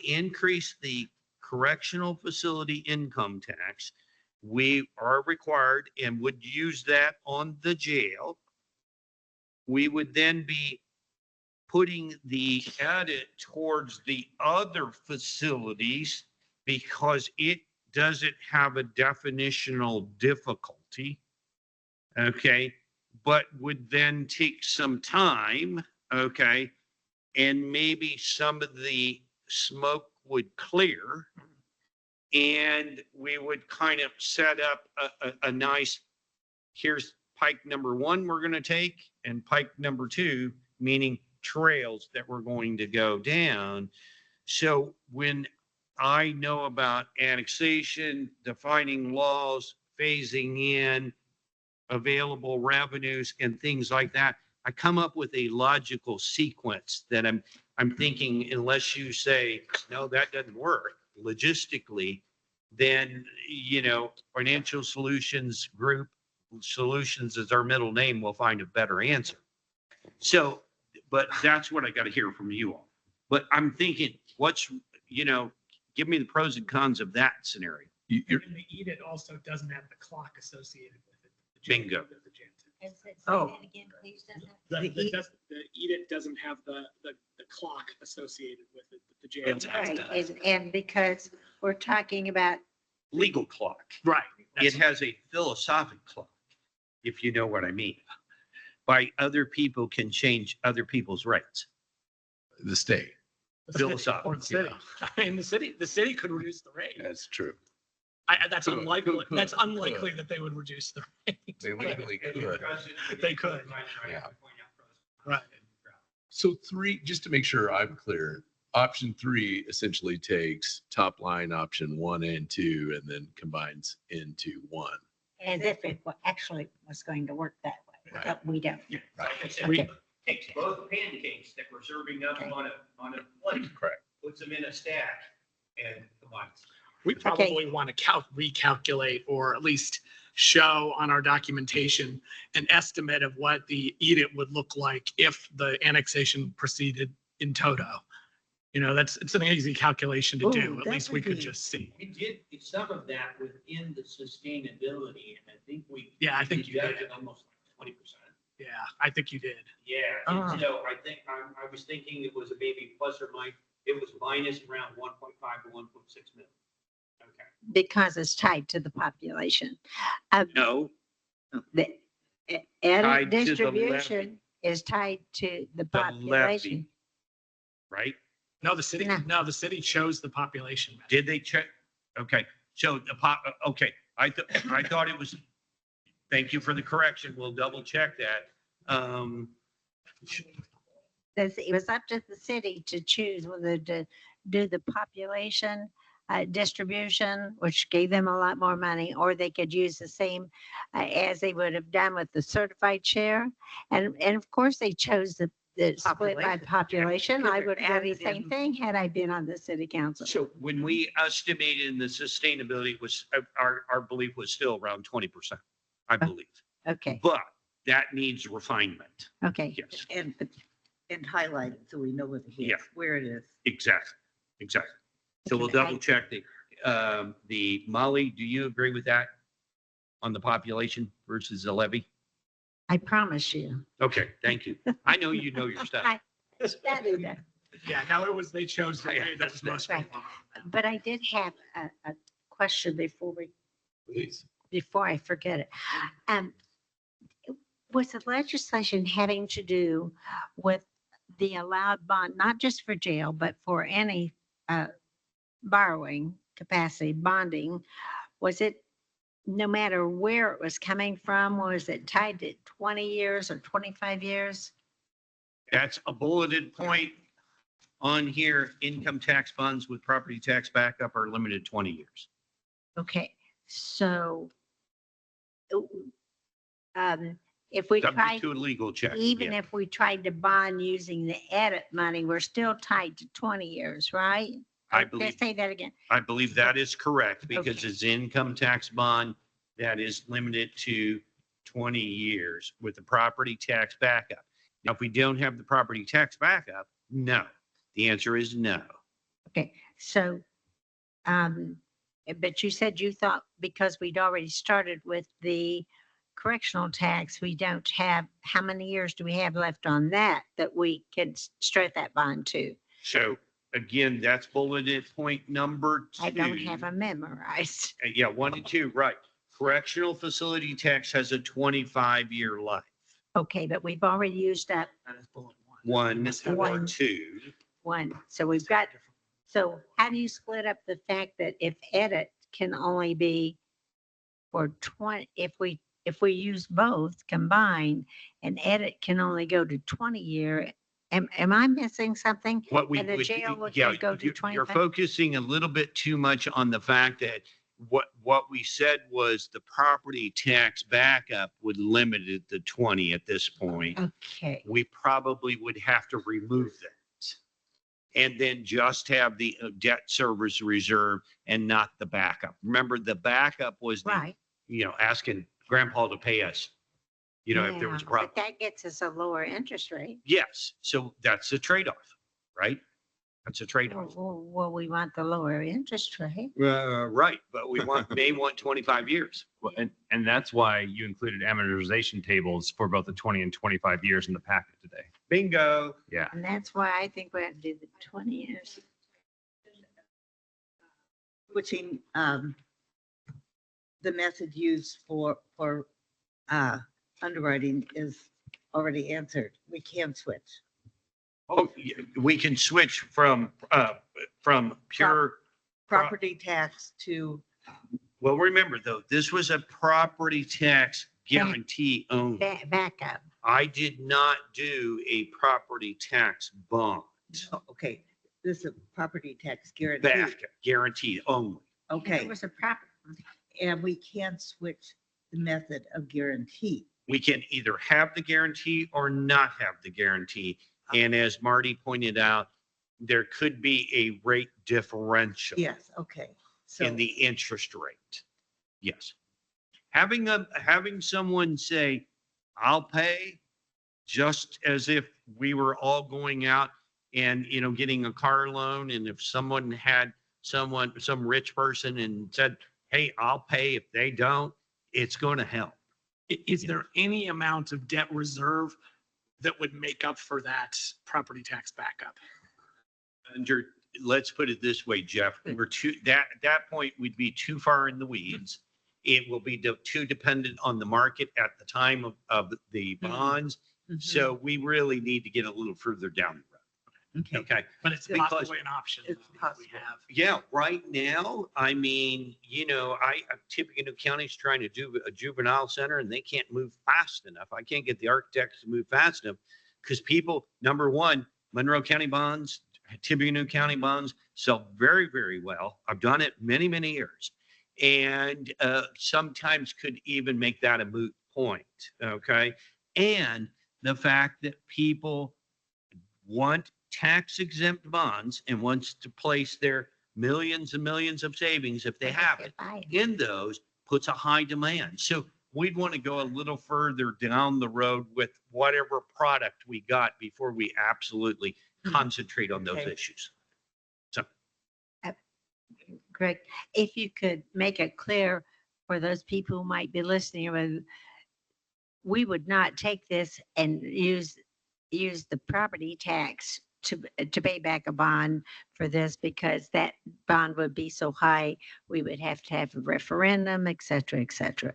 increase the correctional facility income tax. We are required and would use that on the jail. We would then be putting the edit towards the other facilities because it doesn't have a definitional difficulty. Okay, but would then take some time, okay? And maybe some of the smoke would clear. And we would kind of set up a nice, here's pike number one we're going to take, and pike number two, meaning trails that we're going to go down. So when I know about annexation, defining laws, phasing in, available revenues and things like that, I come up with a logical sequence that I'm thinking, unless you say, no, that doesn't work logistically, then, Financial Solutions Group, Solutions is our middle name, will find a better answer. So, but that's what I got to hear from you all. But I'm thinking, give me the pros and cons of that scenario. And the EDIT also doesn't have the clock associated with it. Bingo. Oh. The EDIT doesn't have the clock associated with it, that the jail tax Right, does. and because we're talking about, Legal clock. Right. It has a philosophic clock, if you know what I mean. By other people can change other people's rights. The state. Philosophical. Or the city. I mean, the city could reduce the rate. That's true. That's Could, unlikely. could, That's unlikely could. that they would reduce the rate. They legally could. They could. Yeah. Right. So three, just to make sure I'm clear, option three essentially takes top line option 1 and 2 and then combines into one. as if it actually was going to work that way, Right. but we don't. Like I said, Okay. takes both pancakes that we're serving up Okay. on a plate, Correct. puts them in a stack and combines. We probably want to recalculate or at least show on our documentation an estimate of what the EDIT would look like if the annexation proceeded in toto. It's an easy calculation to Ooh, do. At that least we would could be- just see. We did some of that within the sustainability, and I think we. Yeah, I think you that did. at almost 20%. Yeah, I think you did. Yeah, Ah. and so I think, I was thinking it was a maybe plus or minus, it was minus around 1.5 to 1.6 million. Okay. Because it's tied to the population. No, The Tied edit to the distribution is tied to the the population. levy, right? No, the city, No. no, the city chose the population. method. Did they check? Okay, so okay, I thought it was, thank you for the correction. We'll double check that. It was up to the city to choose whether to do the population distribution, which gave them a lot more money, or they could use the same as they would have done with the certified share. And of course, they chose the split by population. I would have done the same thing had I been on the city council. So when we estimated the sustainability was, our belief was still around 20%, I believe. Okay, But that needs refinement. okay. Yes, And highlight it so we know what it is, Yeah. where it is. exactly. So we'll Okay, I- double check the Molly, do you agree with that? On the population versus the levy? I promise you. Okay, thank you. I know you know your stuff. I studied it. Yeah, no, they chose the Yeah, way that was most. Right. But I did have a question Please. before I forget it. Was the legislation having to do with the allowed bond, not just for jail, but for any borrowing capacity, bonding? Was it, no matter where it was coming from, was it tied to 20 years or 25 years? That's a bulleted point on here. Income tax funds with property tax backup are limited 20 years. Okay, so if we Subject tried, to a legal check. even yeah. if we tried to bond using the edit money, we're still tied to 20 years, right? I Okay, believe, say that again. I believe that is correct because Okay. it's income tax bond that is limited to 20 years with the property tax backup. Now, if we don't have the property tax backup, no. The answer is no. Okay, so, but you said you thought because we'd already started with the correctional tax, we don't have, how many years do we have left on that we can straight that bond to? So again, that's bulleted point number 2. I don't have them memorized. Yeah, 1 and 2, right. Correctional facility tax has a 25-year life. Okay, but we've already used up That is bullet one. 1 or One. 2. one. So we've got, so how do you split up the fact that if edit can only be for 20, if we use both combined and edit can only go to 20-year, am I missing something? What we And the would, jail would yeah, go to you're 25? focusing a little bit too much on the fact that what we said was the property tax backup would limit it to 20 at this point. Okay, We probably would have to remove that. And then just have the debt service reserve and not the backup. Remember, the backup was the, right. asking grandpa to pay us, if there was a Yeah, problem. But that gets us a lower interest rate. Yes, so that's a trade-off, right? That's a trade-off. Well, we want the lower interest rate. Right, but we may want 25 years. Well, and that's why you included amortization tables for both the 20 and 25 years in the packet today. Bingo. Yeah. And that's why I think we have to do the 20 years. Switching, the method used for underwriting is already answered. We can switch. Oh, we can switch from pure, Property tax to, well, remember though, this was a property tax guarantee only. Backup. I did not do a property tax bond. okay, this is a property tax guarantee. Backup, guaranteed only. It Okay, was a proper. and we can switch the method of guarantee. We can either have the guarantee or not have the guarantee. And as Marty pointed out, there could be a rate differential Yes, okay. So, in the interest rate. Yes. Having someone say, I'll pay, just as if we were all going out and, getting a car loan. And if someone had some rich person and said, hey, I'll pay if they don't, it's going to help. Is there any amount of debt reserve that would make up for that property tax backup? Let's put it this way, Jeff, we're at that point, we'd be too far in the weeds. It will be too dependent on the market at the time of the bonds. Mhm. So we really need to get a little further down the road. Okay, Okay. But it's Because- possibly an option. It's that we possible. have. Yeah, right now, I mean, Tippecanoe County's trying to do a juvenile center and they can't move fast enough. I can't get the architects to move fast enough because people, number one, Monroe County bonds, Tippecanoe County bonds sell very, very well. I've done it many, many years. And sometimes could even make that a moot point, okay? And the fact that people want tax exempt bonds and wants to place their millions and millions of savings, if they have it, in those, puts a high demand. So we'd want to go a little further down the road with whatever product we got before we absolutely concentrate on those Okay. issues. Greg, if you could make it clear for those people who might be listening, we would not take this and use the property tax to pay back a bond for this because that bond would be so high, we would have to have a referendum, et cetera, et cetera.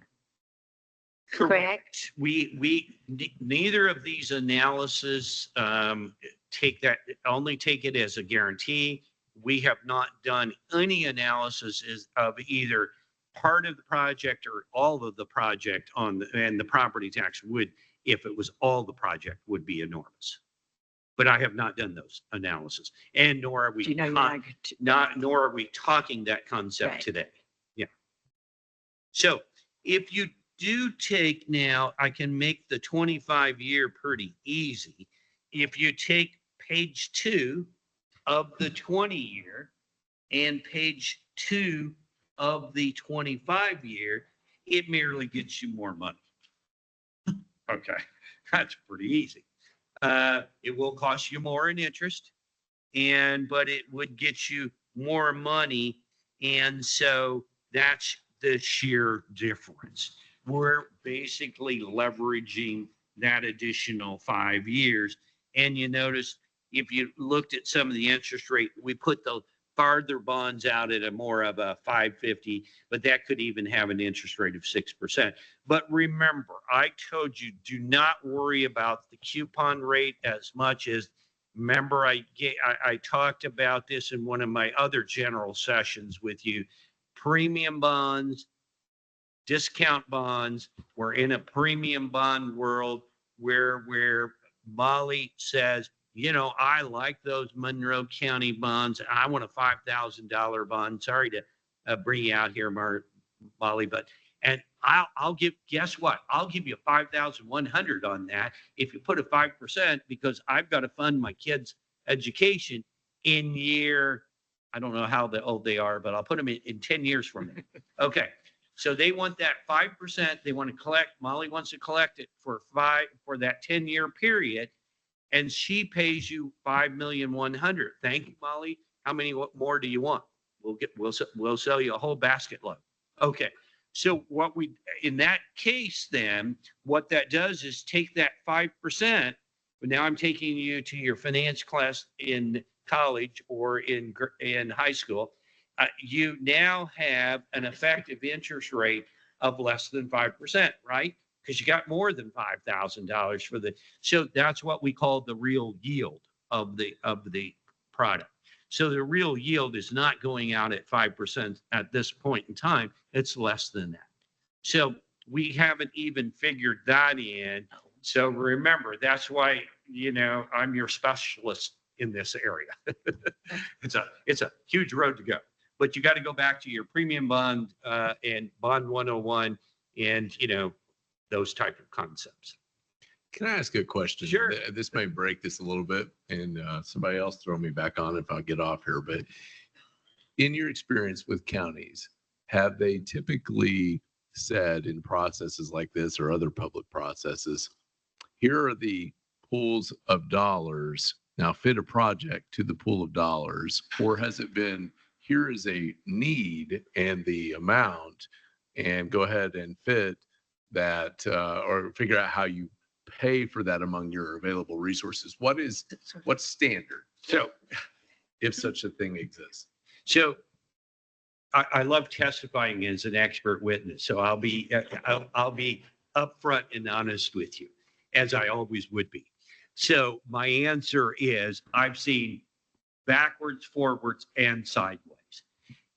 Correct? Neither of these analysis take it as a guarantee. We have not done any analysis of either part of the project or all of the project and the property tax would, if it was all the project, would be enormous. But I have not done those analysis, and nor are we Do you know you're nor are we talking that concept Right. today. Yeah. So if you do take now, I can make the 25-year pretty easy. If you take page 2 of the 20-year and page 2 of the 25-year, it merely gets you more money. Okay, that's pretty easy. It will cost you more in interest, but it would get you more money. And so that's the sheer difference. we're basically leveraging that additional 5 years. And you notice if you looked at some of the interest rate, we put the farther bonds out at a more of a 550, but that could even have an interest rate of 6%. But remember, I told you, do not worry about the coupon rate as much as, remember, I talked about this in one of my other general sessions with you. Premium bonds, discount bonds, we're in a premium bond world where Molly says, you know, I like those Monroe County bonds. I want a $5,000 bond. Sorry to bring you out here, Molly, but, and I'll give, guess what? I'll give you 5,100 on that if you put a 5%, because I've got to fund my kids' education in year, I don't know how old they are, but I'll put them in 10 years from now. Okay. So they want that 5%. They want to collect, Molly wants to collect it for that 10-year period. And she pays you $5,100,000. Thank you, Molly. How many more do you want? We'll sell you a whole basket load. Okay. So in that case, then what that does is take that 5%. But now I'm taking you to your finance class in college or in high school. You now have an effective interest rate of less than 5%, right? Because you got more than $5,000 for so that's what we call the real yield of the product. So the real yield is not going out at 5% at this point in time. It's less than that. So we haven't even figured that in. So remember, that's why, you know, I'm your specialist in this area. It's a huge road to go, but you got to go back to your premium bond and bond 101 and, you know, those type of concepts. Can I ask a question? Sure. This may break this a little bit, and somebody else throw me back on if I get off here. But in your experience with counties, have they typically said in processes like this or other public processes, here are the pools of dollars, now fit a project to the pool of dollars? Or has it been, here is a need and the amount, and go ahead and fit that or figure out how you pay for that among your available resources? What's standard? So if such a thing exists. So I love testifying as an expert witness. So I'll be upfront and honest with you, as I always would be. So my answer is I've seen backwards, forwards, and sideways.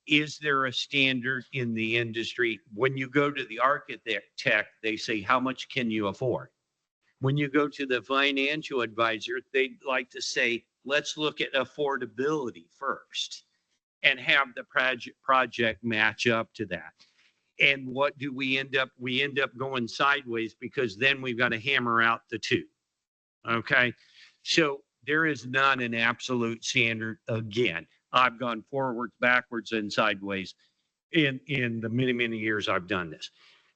Is there a standard in the industry? When you go to the architect, they say, how much can you afford? When you go to the financial advisor, they like to say, let's look at affordability first and have the project match up to that. And what do we end up? We end up going sideways because then we've got to hammer out the two. Okay. So there is not an absolute standard. Again, I've gone forwards, backwards, and sideways in the many, many years I've done this.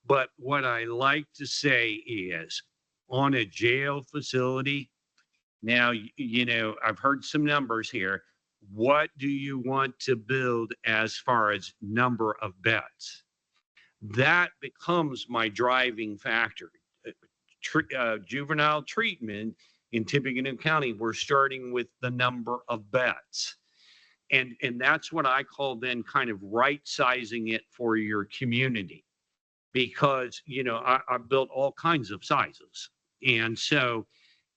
But what I like to say is on a jail facility, now, you know, I've heard some numbers here. What do you want to build as far as number of beds? That becomes my driving factor. Juvenile treatment in Tippecanoe County, we're starting with the number of beds. And that's what I call then kind of right sizing it for your community, because, you know, I built all kinds of sizes. And so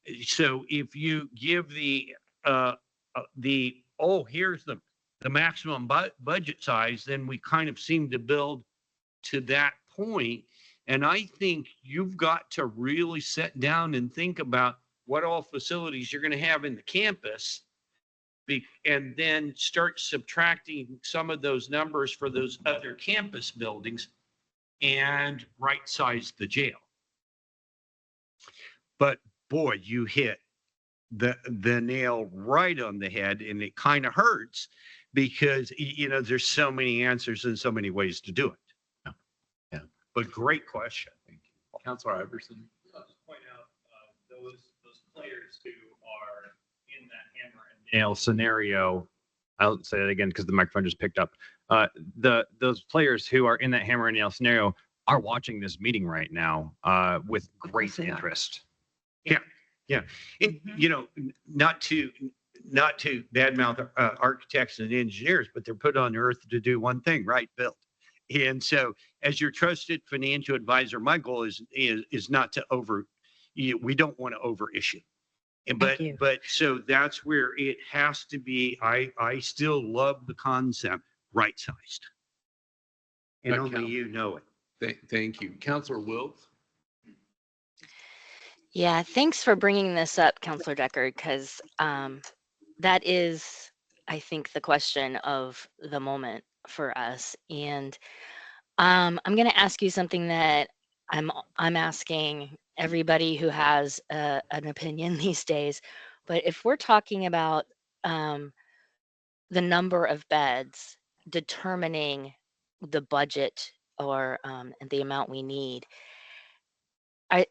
if you give here's the maximum budget size, then we kind of seem to build to that point. And I think you've got to really sit down and think about what all facilities you're going to have in the campus, and then start subtracting some of those numbers for those other campus buildings and right size the jail. But boy, you hit the nail right on the head, and it kind of hurts because, you know, there's so many answers and so many ways to do it. Yeah. But great question. Thank you. Councilor Iverson. I'll just point out those players who are in that hammer and nail scenario. I'll say that again because the microphone just picked up. Those players who are in that hammer and nail scenario are watching this meeting right now with great they are. interest. And, you know, not to badmouth architects and engineers, but they're put on earth to do one thing, right? Build. And so, as your trusted financial advisor, my goal is not to we don't want to over issue. And Thank you. but so that's where it has to be. I still love the concept, right sized. And That only counts. you know it. Thank you. Counselor Wiltz? Yeah, thanks for bringing this up, Counselor Deckard, because that is, I think, the question of the moment for us. And I'm going to ask you something that I'm asking everybody who has an opinion these days. But if we're talking about the number of beds determining the budget or and the amount we need,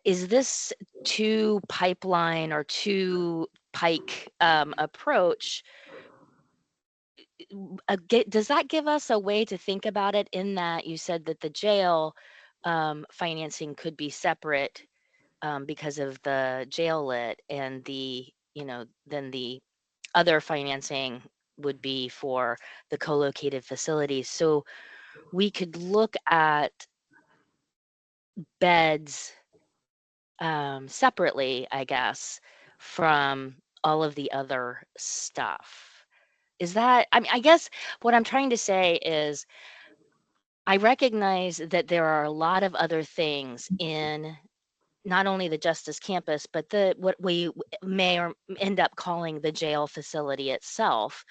is this two pipeline or two pike approach? Does that give us a way to think about it, in that you said that the jail financing could be separate because of the jail lit, and then the other financing would be for the co-located facilities. So we could look at beds separately, I guess, from all of the other stuff. Is that, I mean, I guess what I'm trying to say is I recognize that there are a lot of other things in not only the Justice Campus, but what we may or end up calling the jail facility itself.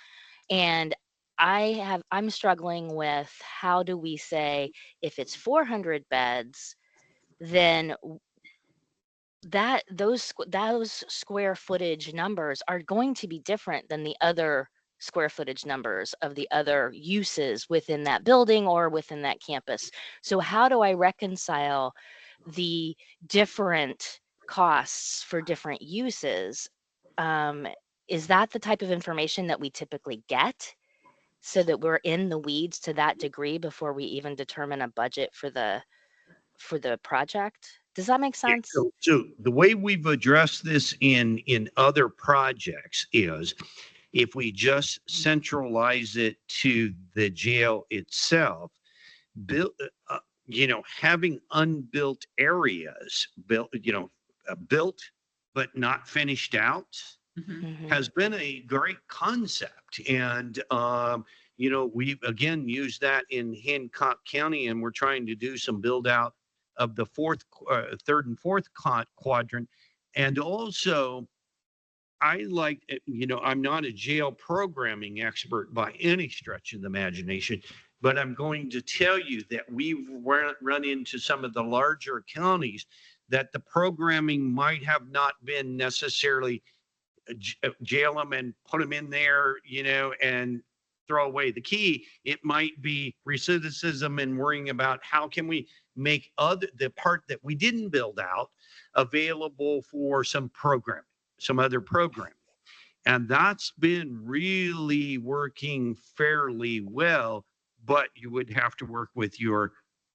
And I'm struggling with, how do we say, if it's 400 beds, then those square footage numbers are going to be different than the other square footage numbers of the other uses within that building or within that campus. So how do I reconcile the different costs for different uses? Is that the type of information that we typically get, so that we're in the weeds to that degree before we even determine a budget for the project? Does that make sense? So the way we've addressed this in other projects is, if we just centralize it to the jail itself, having unbuilt areas built but not finished out Mhm. has been a great concept. And, we've again used that in Hancock County, and we're trying to do some build out of the third and fourth quadrant. And also, I'm not a jail programming expert by any stretch of the imagination, but I'm going to tell you that we've run into some of the larger counties that the programming might have not been necessarily jail them and put them in there, and throw away the key. It might be recidivism and worrying about how can we make the part that we didn't build out available for some other programming. And that's been really working fairly well, but you would have to work with your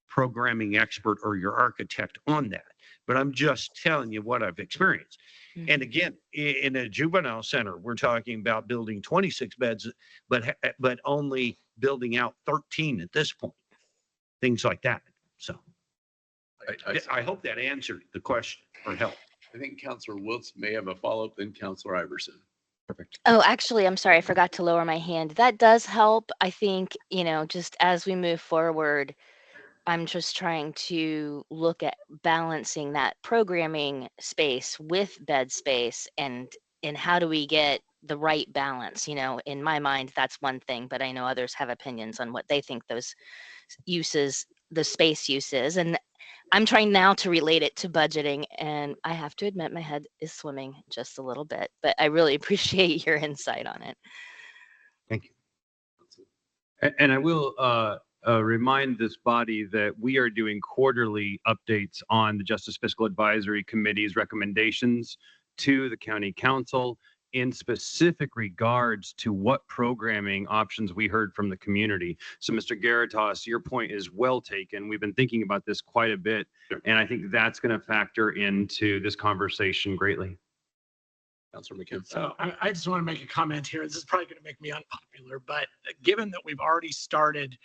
programming expert or your architect on that. But I'm just telling you what I've experienced. And again, in a juvenile center, we're talking about building 26 beds, but only building out 13 at this point. Things like that. So I hope that answered the question or helped. I think Counselor Wiltz may have a follow-up, then Counselor Iverson. Perfect. Oh, actually, I'm sorry, I forgot to lower my hand. That does help. I think, just as we move forward, I'm just trying to look at balancing that programming space with bed space, and how do we get the right balance? In my mind, that's one thing, but I know others have opinions on what they think those uses, the space uses. And I'm trying now to relate it to budgeting, and I have to admit my head is swimming just a little bit, but I really appreciate your insight on it. Thank you. And I will remind this body that we are doing quarterly updates on the Justice Fiscal Advisory Committee's recommendations to the County Council. in specific regards to what programming options we heard from the community. So Mr. Garitas, your point is well taken. We've been thinking about this quite a bit, and I think that's going to factor into this conversation greatly. Councilor McKim. So I just want to make a comment here. This is probably going to make me unpopular, but given that we've already started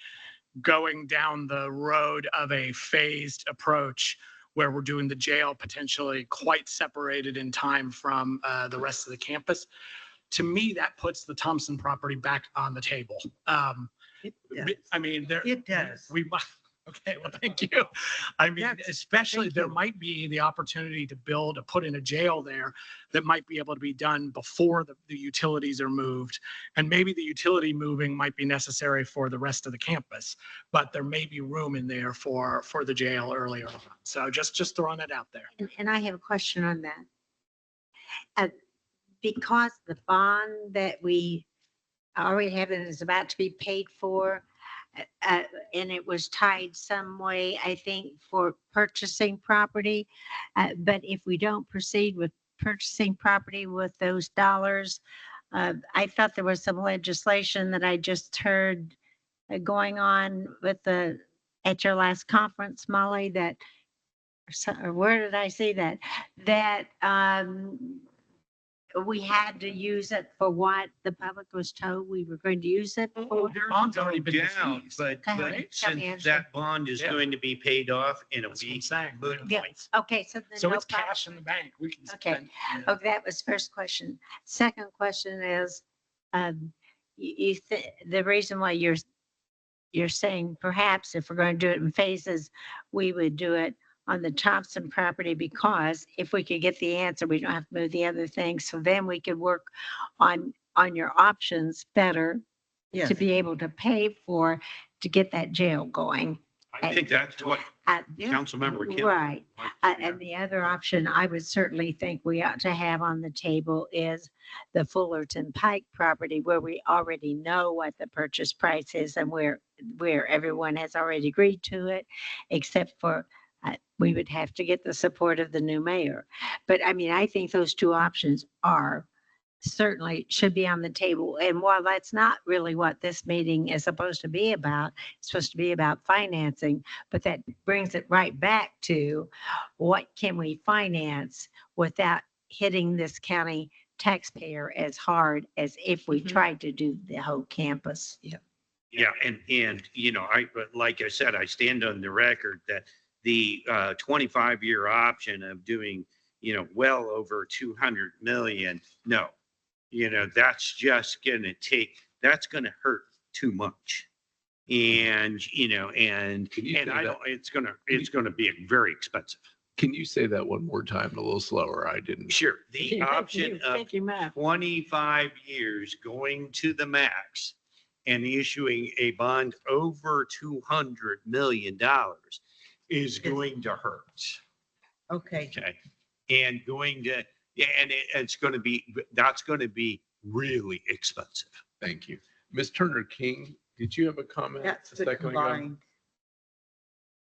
going down the road of a phased approach where we're doing the jail potentially quite separated in time from the rest of the campus, to me, that puts the Thompson property back on the table. It does. I mean, there. It does. We must. Okay, well, thank you. I mean, Yes, especially thank there you. might be the opportunity to put in a jail there that might be able to be done before the utilities are moved. And maybe the utility moving might be necessary for the rest of the campus, but there may be room in there for the jail earlier on. So just throwing it out there. And I have a question on that. Because the bond that we already have and is about to be paid for, and it was tied some way, I think, for purchasing property. But if we don't proceed with purchasing property with those dollars, I thought there was some legislation that I just heard going on with at your last conference, Molly, that, or where did I see that? That we had to use it for what the public was told we were going to use it for. Bond's already been Down, defeased. but Right. Tell me, since Angela. that bond is Yeah. going to be paid off in a That's what I'm week. saying. Moot Yeah. points. Okay, so then So no it's problem. cash in the bank. We can Okay. spend. Yeah. Oh, that was first question. Second question is, the reason why you're saying perhaps if we're going to do it in phases, we would do it on the Thompson property, because if we could get the answer, we don't have to move the other things. So then we could work on your options better Yes. to be able to pay for, to get that jail going. I think that's what Yeah. Councilmember Kim. Right. wants to And the other option I would certainly think we ought to have on the table is the Fullerton Pike property, where we already know what the purchase price is and where everyone has already agreed to it, except for we would have to get the support of the new mayor. But I mean, I think those two options certainly should be on the table. And while that's not really what this meeting is supposed to be about, it's supposed to be about financing, but that brings it right back to what can we finance without hitting this county taxpayer as hard as if we Mhm. tried to do the whole campus. Yeah, and but like I said, I stand on the record that the 25-year option of doing, well over 200 million, no. That's just that's gonna hurt too much. And, Can you say that? it's gonna be very expensive. Can you say that one more time, a little slower? I didn't. Sure, the option of Pick him up. 25 years going to the max and issuing a bond over $200 million is going to hurt. Okay. Okay. And that's going to be really expensive. Thank you. Ms. Turner King, did you have a comment? That's a the second ago? combined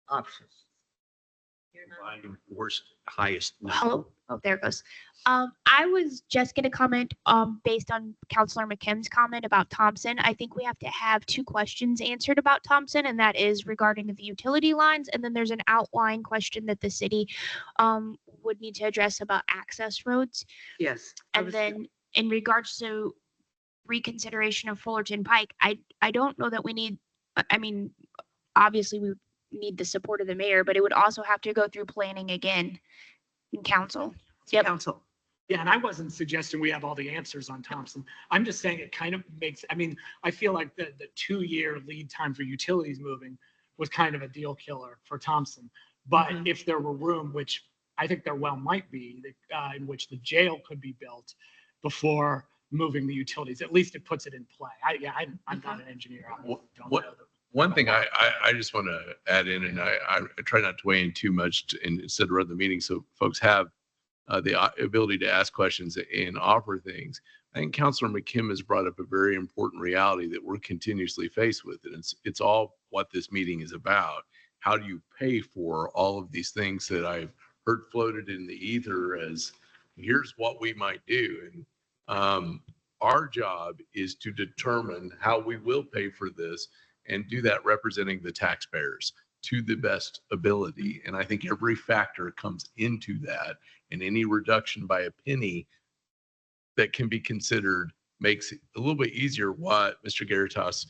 options. Worst, highest. Oh, there it goes. I was just going to comment based on Councilor McKim's comment about Thompson. I think we have to have two questions answered about Thompson, and that is regarding the utility lines. And then there's an outline question that the city would need to address about access roads. Yes. And then in regards to reconsideration of Fullerton Pike, I don't know that we need, I mean, obviously we need the support of the mayor, but it would also have to go through planning again in council. Yep. Council. Yeah, and I wasn't suggesting we have all the answers on Thompson. I'm just saying it kind of makes, I feel like the 2-year lead time for utilities moving was kind of a deal killer for Thompson. But Mhm. if there were room, which I think there well might be, in which the jail could be built before moving the utilities, at least it puts it in play. I'm not an engineer. I don't What- know the- One thing I just want to add in, and I try not to weigh in too much and instead of run the meeting so folks have the ability to ask questions and offer things. I think Councilor McKim has brought up a very important reality that we're continuously faced with. And it's all what this meeting is about. How do you pay for all of these things that I've heard floated in the ether as here's what we might do? And Our job is to determine how we will pay for this and do that representing the taxpayers to the best ability. And I think every factor comes into that, and any reduction by a penny that can be considered makes it a little bit easier. What Mr. Garitas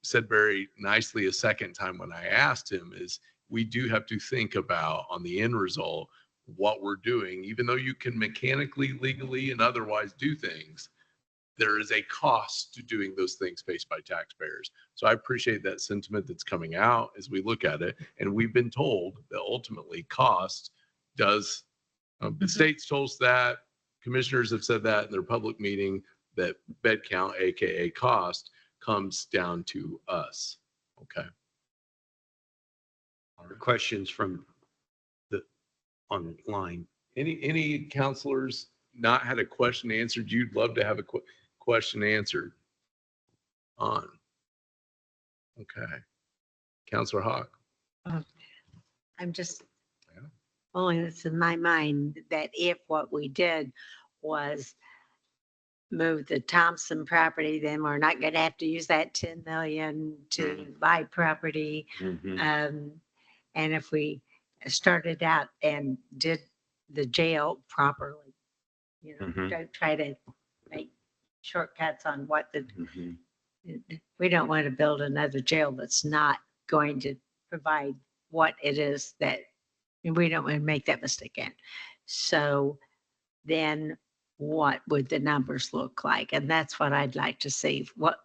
said very nicely a second time when I asked him is we do have to think about on the end result what we're doing. Even though you can mechanically, legally, and otherwise do things, there is a cost to doing those things faced by taxpayers. So I appreciate that sentiment that's coming out as we look at it. And we've been told that ultimately cost does, the state's told us that, commissioners have said that in their public meeting, that bed count, AKA cost, comes down to us. Okay. Questions from the online? Any counselors not had a question answered, you'd love to have a question answered on? Okay. Counselor Hawk. I'm just, Yeah. only it's in my mind that if what we did was move the Thompson property, then we're not going to have to use that 10 million to buy property. And if we started out and did the jail properly, don't try to make shortcuts on what we don't want to build another jail that's not going to provide what it is that we don't want to make that mistake again. So then what would the numbers look like? And that's what I'd like to see. What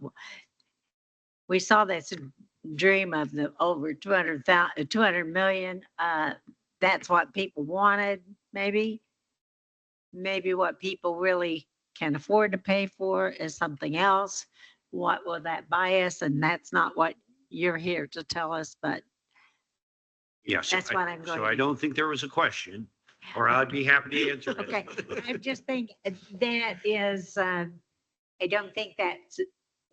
we saw this dream of the over 200 million. That's what people wanted. Maybe what people really can afford to pay for is something else. What will that buy us? And that's not what you're here to tell us, but Yes. that's what I'm going So to I don't think there was a question, or I'd be happy to answer it. Okay, I just think that is, I don't think that's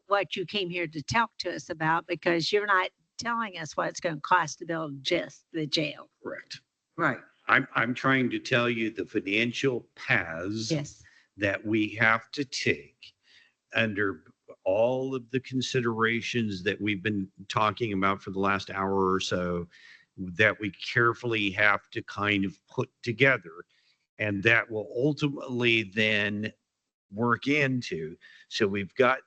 what you came here to talk to us about, because you're not telling us what it's going to cost to build just the jail. Correct. Right. I'm trying to tell you the financial paths Yes. that we have to take under all of the considerations that we've been talking about for the last hour or so, that we carefully have to kind of put together, and that will ultimately then work into. So we've got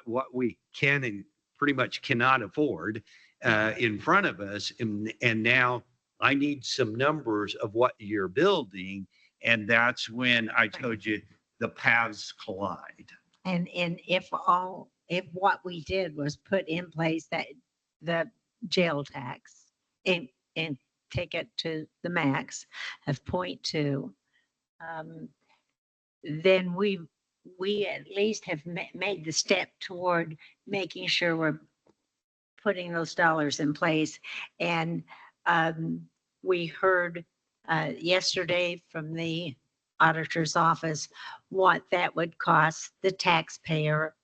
what we can and pretty much cannot afford in front of us, and now I need some numbers of what you're building, and that's when I told you the paths collide. And if what we did was put in place that the jail tax and take it to the max of 0.2, then we at least have made the step toward making sure we're putting those dollars in place. And we heard yesterday from the auditor's office what that would cost the taxpayer.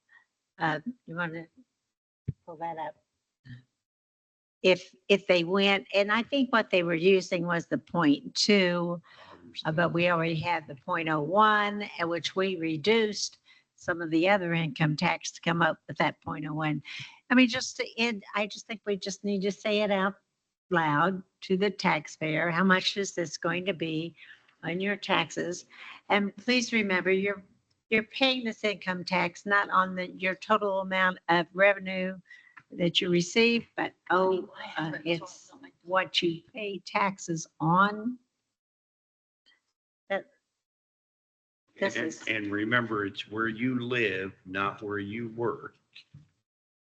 You want to pull that up? If they went, and I think what they were using was the 0.2, but we already had the 0.01, at which we reduced some of the other income tax to come up with that 0.01. I mean, just to end, I just think we just need to say it out loud to the taxpayer. How much is this going to be on your taxes? And please remember, you're paying this income tax not on your total amount of revenue that you receive, but it's what you pay taxes on. And remember, it's where you live, not where you work.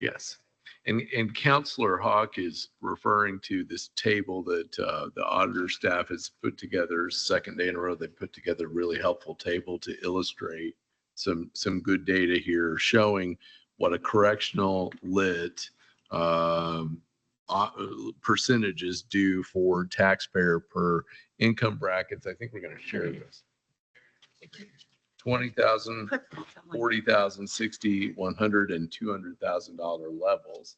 Yes. And Counselor Hawk is referring to this table that the auditor staff has put together. Second day in a row, they put together a really helpful table to illustrate some good data here showing what a correctional lit percentages do for taxpayer per income brackets. I think we're going to share this. 20,000, 40,000, 60, 100, and $200,000 levels.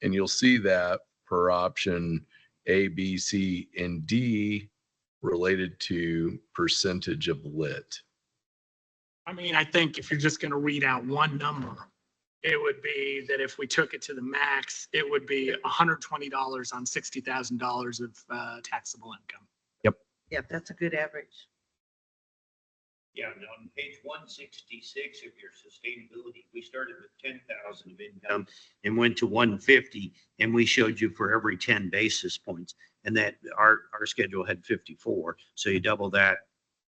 And you'll see that per option A, B, C, and D related to percentage of lit. I mean, I think if you're just going to read out one number, it would be that if we took it to the max, it would be $120 on $60,000 of taxable income. Yeah, that's a good average. Yeah, and on page 166 of your sustainability, we started with 10,000 of income and went to 150, and we showed you for every 10 basis points, and that our schedule had 54. So you double that.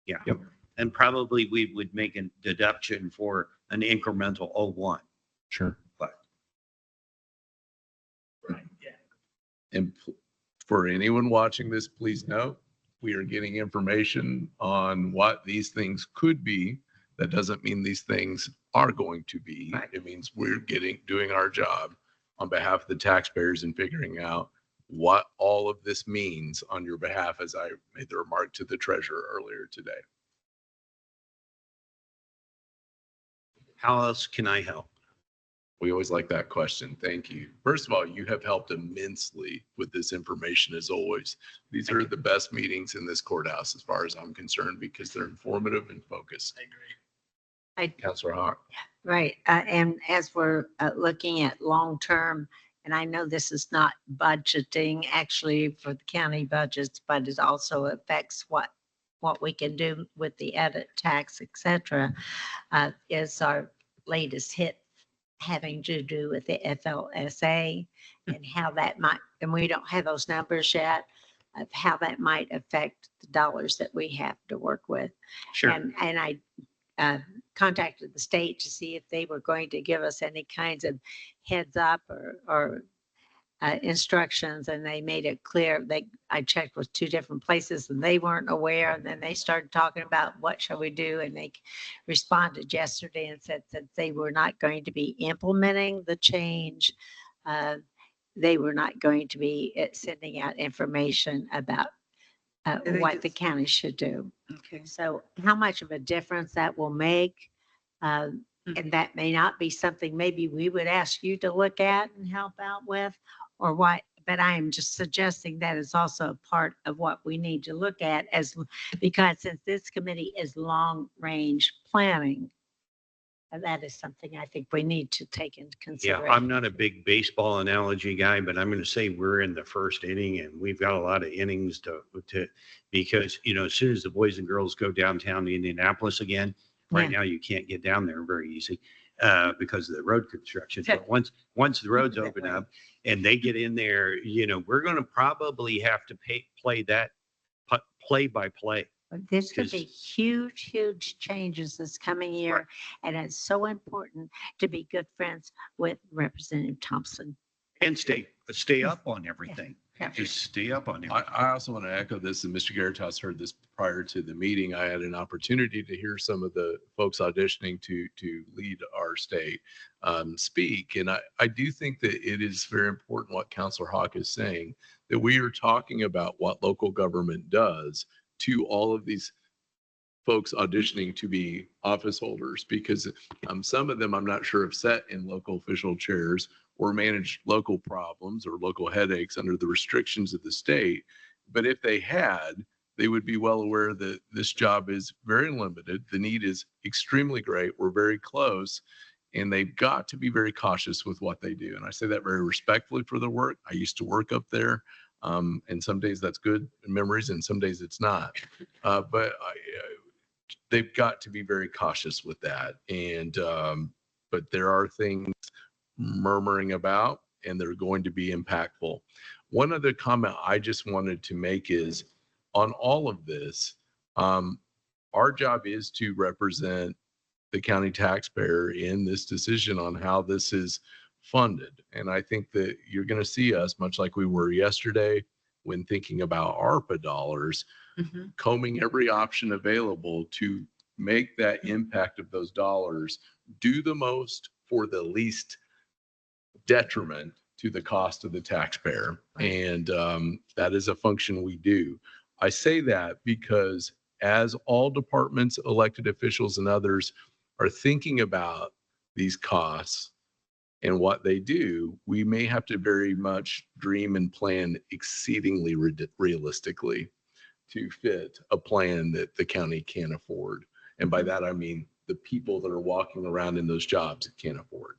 Yeah. Yep. And probably we would make a deduction for an incremental 01. Sure. But Right. Yeah. And for anyone watching this, please note, we are getting information on what these things could be. That doesn't mean these things are going to be. Right. It means we're doing our job on behalf of the taxpayers and figuring out what all of this means on your behalf, as I made the remark to the treasurer earlier today. how else can I help? We always like that question. Thank you. First of all, you have helped immensely with this information as always. These are the best meetings in this courthouse as far as I'm concerned because they're informative and focused. I agree. Councilor Hawk. Right, and as we're looking at long-term, and I know this is not budgeting actually for the county budgets, but it also affects what we can do with the edit tax, et cetera, is our latest hit having to do with the FLSA and how that might, and we don't have those numbers yet, of how that might affect the dollars that we have to work with. Sure. And I contacted the state to see if they were going to give us any kinds of heads up or instructions, and they made it clear. I checked with 2 different places and they weren't aware. And then they started talking about what shall we do, and they responded yesterday and said that they were not going to be implementing the change. They were not going to be sending out information about what the county should do. Okay. So how much of a difference that will make, and that may not be something maybe we would ask you to look at and help out with, or what, but I am just suggesting that is also a part of what we need to look at because since this committee is long-range planning, that is something I think we need to take into Yeah, consideration. I'm not a big baseball analogy guy, but I'm going to say we're in the first inning and we've got a lot of innings because, as soon as the boys and girls go downtown to Indianapolis again, right now you can't get down there very easy because of the road construction. But once the roads open up and they get in there, we're going to probably have to play that play by play. There's going to be huge, huge changes this coming year. Right. And it's so important to be good friends with Representative Thompson. And stay up on everything. Yeah. Just stay up on everything. I also want to echo this, and Mr. Garitas heard this prior to the meeting. I had an opportunity to hear some of the folks auditioning to lead our state speak. And I do think that it is very important what Councilor Hawk is saying, that we are talking about what local government does to all of these folks auditioning to be office holders, because some of them I'm not sure have sat in local official chairs or managed local problems or local headaches under the restrictions of the state. But if they had, they would be well aware that this job is very limited. The need is extremely great. We're very close, and they've got to be very cautious with what they do. And I say that very respectfully for their work. I used to work up there. And some days that's good memories and some days it's not. But they've got to be very cautious with that. And, but there are things murmuring about, and they're going to be impactful. One other comment I just wanted to make is on all of this, our job is to represent the county taxpayer in this decision on how this is funded. And I think that you're going to see us, much like we were yesterday when thinking about ARPA dollars, combing every option available to make that impact of those dollars do the most for the least detriment to the cost of the taxpayer. And that is a function we do. I say that because as all departments, elected officials, and others are thinking about these costs and what they do, we may have to very much dream and plan exceedingly realistically to fit a plan that the county can afford. And by that, I mean the people that are walking around in those jobs can't afford.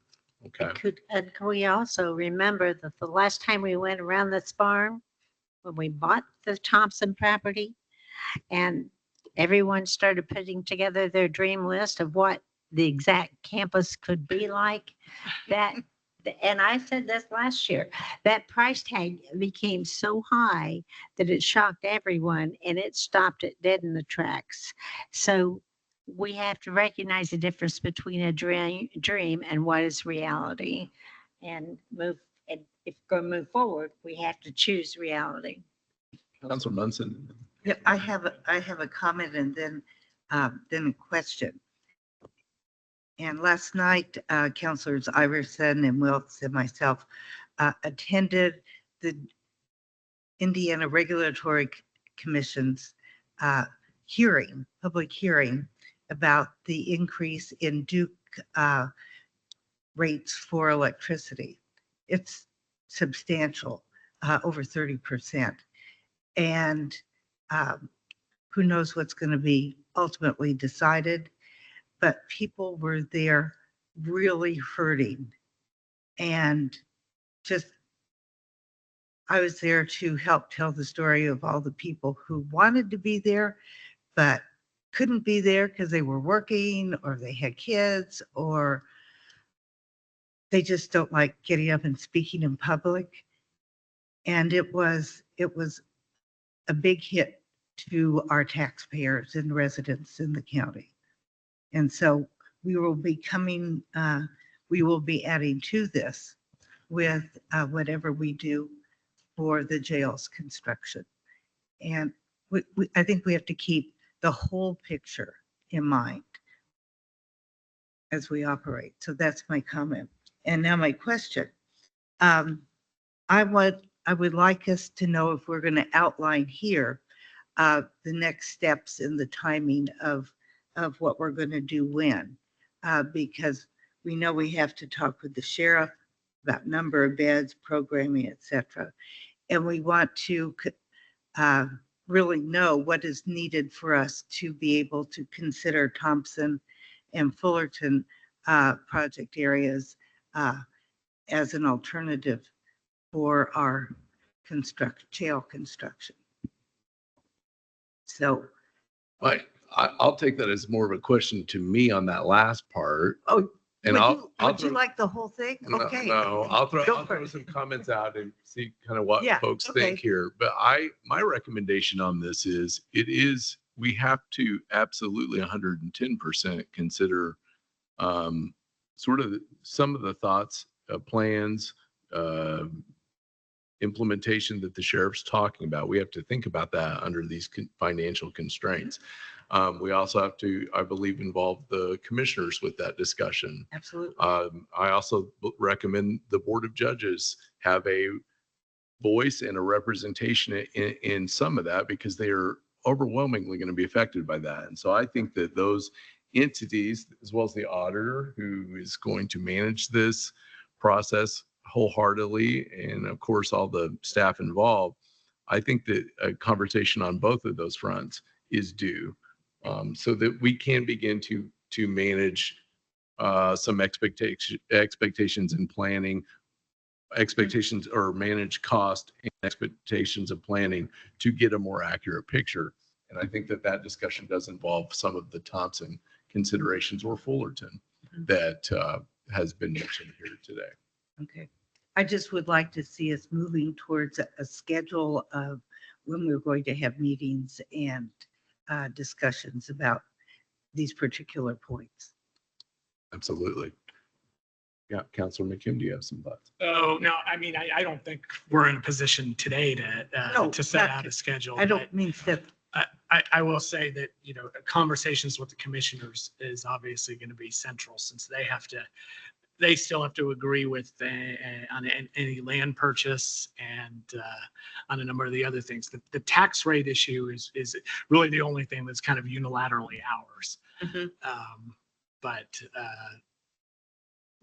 Okay. And can we also remember that the last time we went around this farm, when we bought the Thompson property, and everyone started putting together their dream list of what the exact campus could be like, that, and I said this last year, that price tag became so high that it shocked everyone and it stopped it dead in the tracks. So we have to recognize the difference between a dream and what is reality, and move. And if we're going to move forward, we have to choose reality. Councilor Munson. Yeah, I have a comment and then a question. And last night, Councilors Iverson and Wilkes and myself attended the Indiana Regulatory Commission's public hearing about the increase in Duke rates for electricity. It's substantial, over 30%. And who knows what's going to be ultimately decided, but people were there really hurting. And just, I was there to help tell the story of all the people who wanted to be there, but couldn't be there because they were working or they had kids or they just don't like getting up and speaking in public. And it was a big hit to our taxpayers and residents in the county. And so we will be adding to this with whatever we do for the jail's construction. And I think we have to keep the whole picture in mind as we operate. So that's my comment. And now my question. I would like us to know if we're going to outline here the next steps in the timing of what we're going to do when, because we know we have to talk with the sheriff about number of beds, programming, etc. And we want to really know what is needed for us to be able to consider Thompson and Fullerton project areas as an alternative for our jail construction. So I'll take that as more of a question to me on that last part. Oh, and would you like the whole thing? Okay. No, I'll Go throw for it. some comments out and see kind of what Yeah, folks okay. think here. But my recommendation on this is we have to absolutely 110% consider sort of some of the thoughts, plans, implementation that the sheriff's talking about. We have to think about that under these financial constraints. We also have to, I believe, involve the commissioners with that discussion. Absolutely. I also recommend the Board of Judges have a voice and a representation in some of that because they are overwhelmingly going to be affected by that. And so I think that those entities, as well as the auditor who is going to manage this process wholeheartedly, and of course all the staff involved, I think that a conversation on both of those fronts is due, so that we can begin to manage some expectations in planning, expectations, or manage cost and expectations of planning to get a more accurate picture. And I think that discussion does involve some of the Thompson considerations or Fullerton that has been mentioned here today. Okay. I just would like to see us moving towards a schedule of when we're going to have meetings and discussions about these particular points. Absolutely. Yeah, Councilor McKim, do you have some thoughts? Oh, no, I mean, I don't think we're in a position today to set out a schedule. I don't mean that. I will say that, conversations with the commissioners is obviously going to be central, since they still have to agree with on any land purchase and on a number of the other things. The tax rate issue is really the only thing that's kind of unilaterally ours.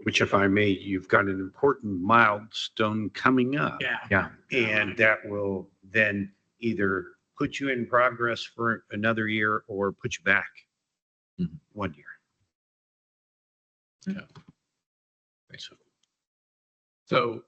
Which, if I may, you've got an important milestone coming up. Yeah. And that will then either put you in progress for another year or put you back 1 year. Yeah. Thanks. So,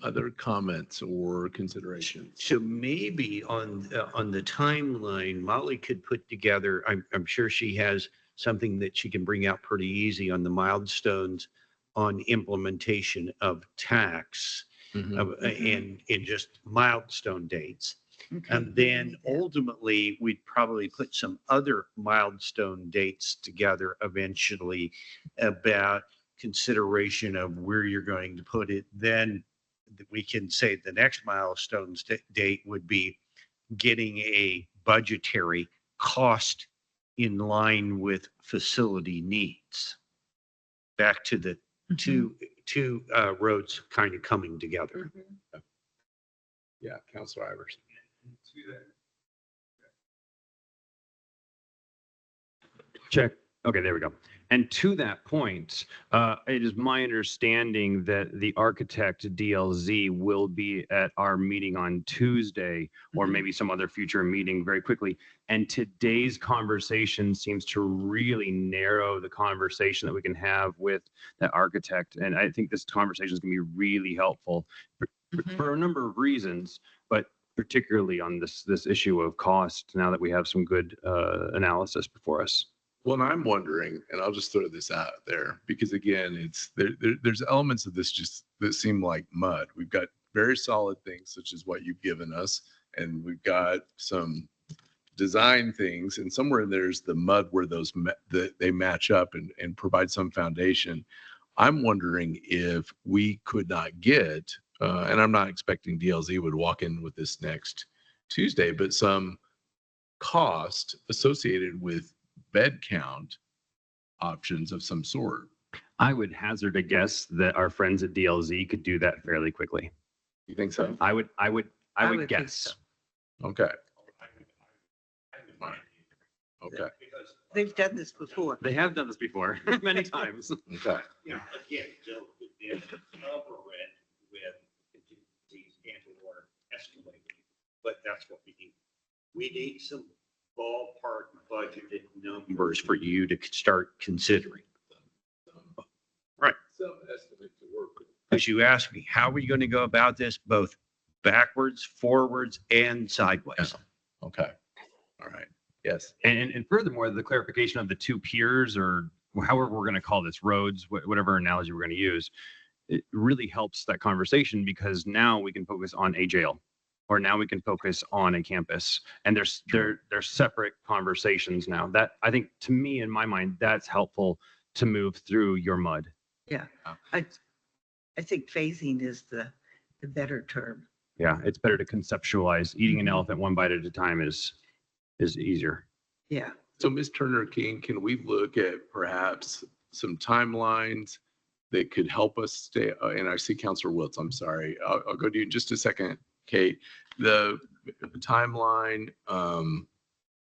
other comments or considerations? So maybe on the timeline, Molly could put together, I'm sure she has something that she can bring out pretty easy on the milestones on implementation of tax and just milestone dates. Okay. And then ultimately, we'd probably put some other milestone dates together eventually about consideration of where you're going to put it. Then we can say the next milestone date would be getting a budgetary cost in line with facility needs. Back to the two roads kind of coming together. Yeah, Councilor Ivers. Check. Okay, there we go. And to that point, it is my understanding that the architect DLZ will be at our meeting on Tuesday, or maybe some other future meeting very quickly. And today's conversation seems to really narrow the conversation that we can have with that architect. And I think this conversation is going to be really helpful for a number of reasons, but particularly on this issue of cost, now that we have some good analysis before us. Well, and I'm wondering, and I'll just throw this out there because again, it's there's elements of this just that seem like mud. We've got very solid things such as what you've given us, and we've got some design things, and somewhere there's the mud where those they match up and provide some foundation. I'm wondering if we could not get, and I'm not expecting DLZ would walk in with this next Tuesday, but some cost associated with bed count options of some sort. I would hazard a guess that our friends at DLZ could do that fairly quickly. You think so? I would think guess. so. Okay. Okay. They've done this before. They have done this before many times. Okay. Yeah, again, so there's overrun with contingencies and or escalating, but that's what we need. We need some ballpark budgeted numbers for you to start considering. Right. Some estimate to work with. Because you asked me, how are we going to go about this, both backwards, forwards, and sideways? Okay. All right. Yes. And furthermore, the clarification of the two piers, or however we're going to call this, roads, whatever analogy we're going to use, it really helps that conversation because now we can focus on a jail, or now we can focus on a campus, and they're separate conversations now. That, I think, to me, in my mind, that's helpful to move through your mud. Yeah, I think phasing is the better term. Yeah, it's better to conceptualize. Eating an elephant one bite at a time is easier. Yeah. So Ms. Turner King, can we look at perhaps some timelines that could help us stay, and I see Councilor Wiltz, I'm sorry. I'll go to you in just a second, Kate. The timeline, and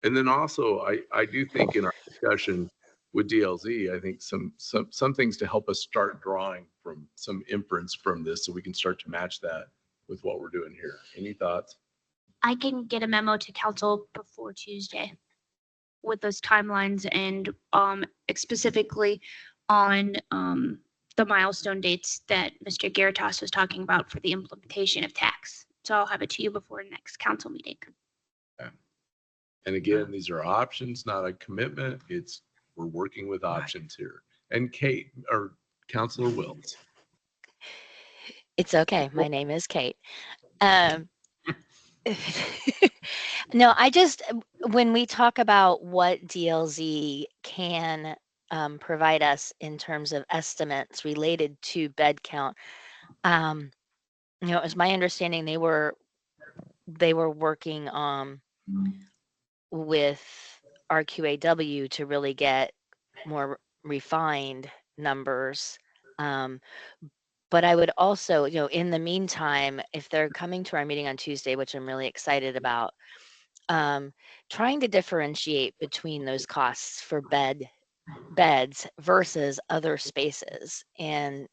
then also I do think in our discussion with DLZ, I think some things to help us start drawing from some inference from this so we can start to match that with what we're doing here. Any thoughts? I can get a memo to council before Tuesday with those timelines and specifically on the milestone dates that Mr. Garitas was talking about for the implementation of tax. So I'll have it to you before next council meeting. Okay. And again, these are options, not a commitment. We're working with options here. And Kate, or Councilor Wiltz. It's okay. My name is Kate. No, when we talk about what DLZ can provide us in terms of estimates related to bed count, it was my understanding they were working with RQAW to really get more refined numbers. But I would also, in the meantime, if they're coming to our meeting on Tuesday, which I'm really excited about, trying to differentiate between those costs for beds versus other spaces, and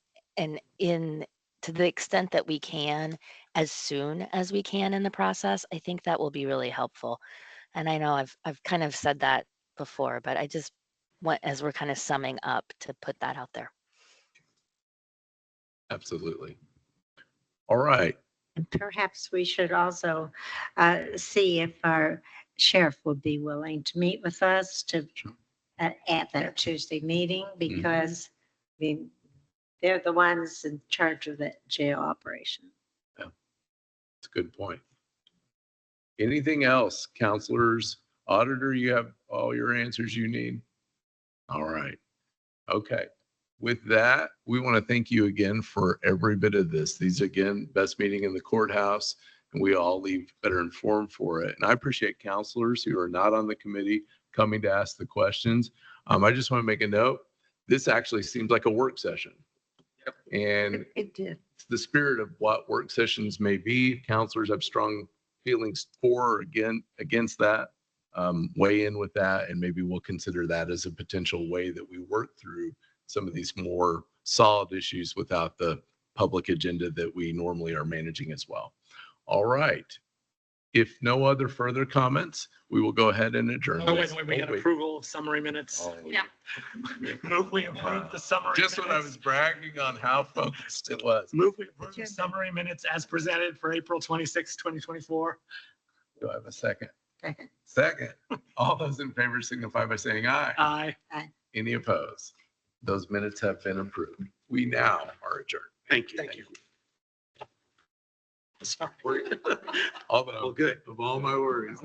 to the extent that we can, as soon as we can in the process, I think that will be really helpful. And I know I've kind of said that before, but I just want, as we're kind of summing up, to put that out there. Absolutely. All right. And perhaps we should also see if our sheriff would be willing to meet with us to at their Tuesday meeting, because I mean, they're the ones in charge of that jail operation. It's a good point. Anything else, counselors, auditor, you have all your answers you need? All right. Okay. With that, we want to thank you again for every bit of this. These, again, best meeting in the courthouse, and we all leave better informed for it. And I appreciate counselors who are not on the committee coming to ask the questions. I just want to make a note. This actually seems like a work session. And It did. it's the spirit of what work sessions may be. Counselors have strong feelings for or against that. Weigh in with that, and maybe we'll consider that as a potential way that we work through some of these more solid issues without the public agenda that we normally are managing as well. All right. If no other further comments, we will go ahead and adjourn. Oh, this. wait, we got wait. approval of summary minutes. Oh, Yeah. Move we approve the summary. Just when I minutes. was bragging on how focused it was. Move we approve the summary minutes as presented for April 26, 2024. Do I have a second? Second. Second. All those in favor signify by saying aye. Aye. Any opposed? Those minutes have been approved. We now are adjourned. Thank you. Thank you. Sorry. All of my worries.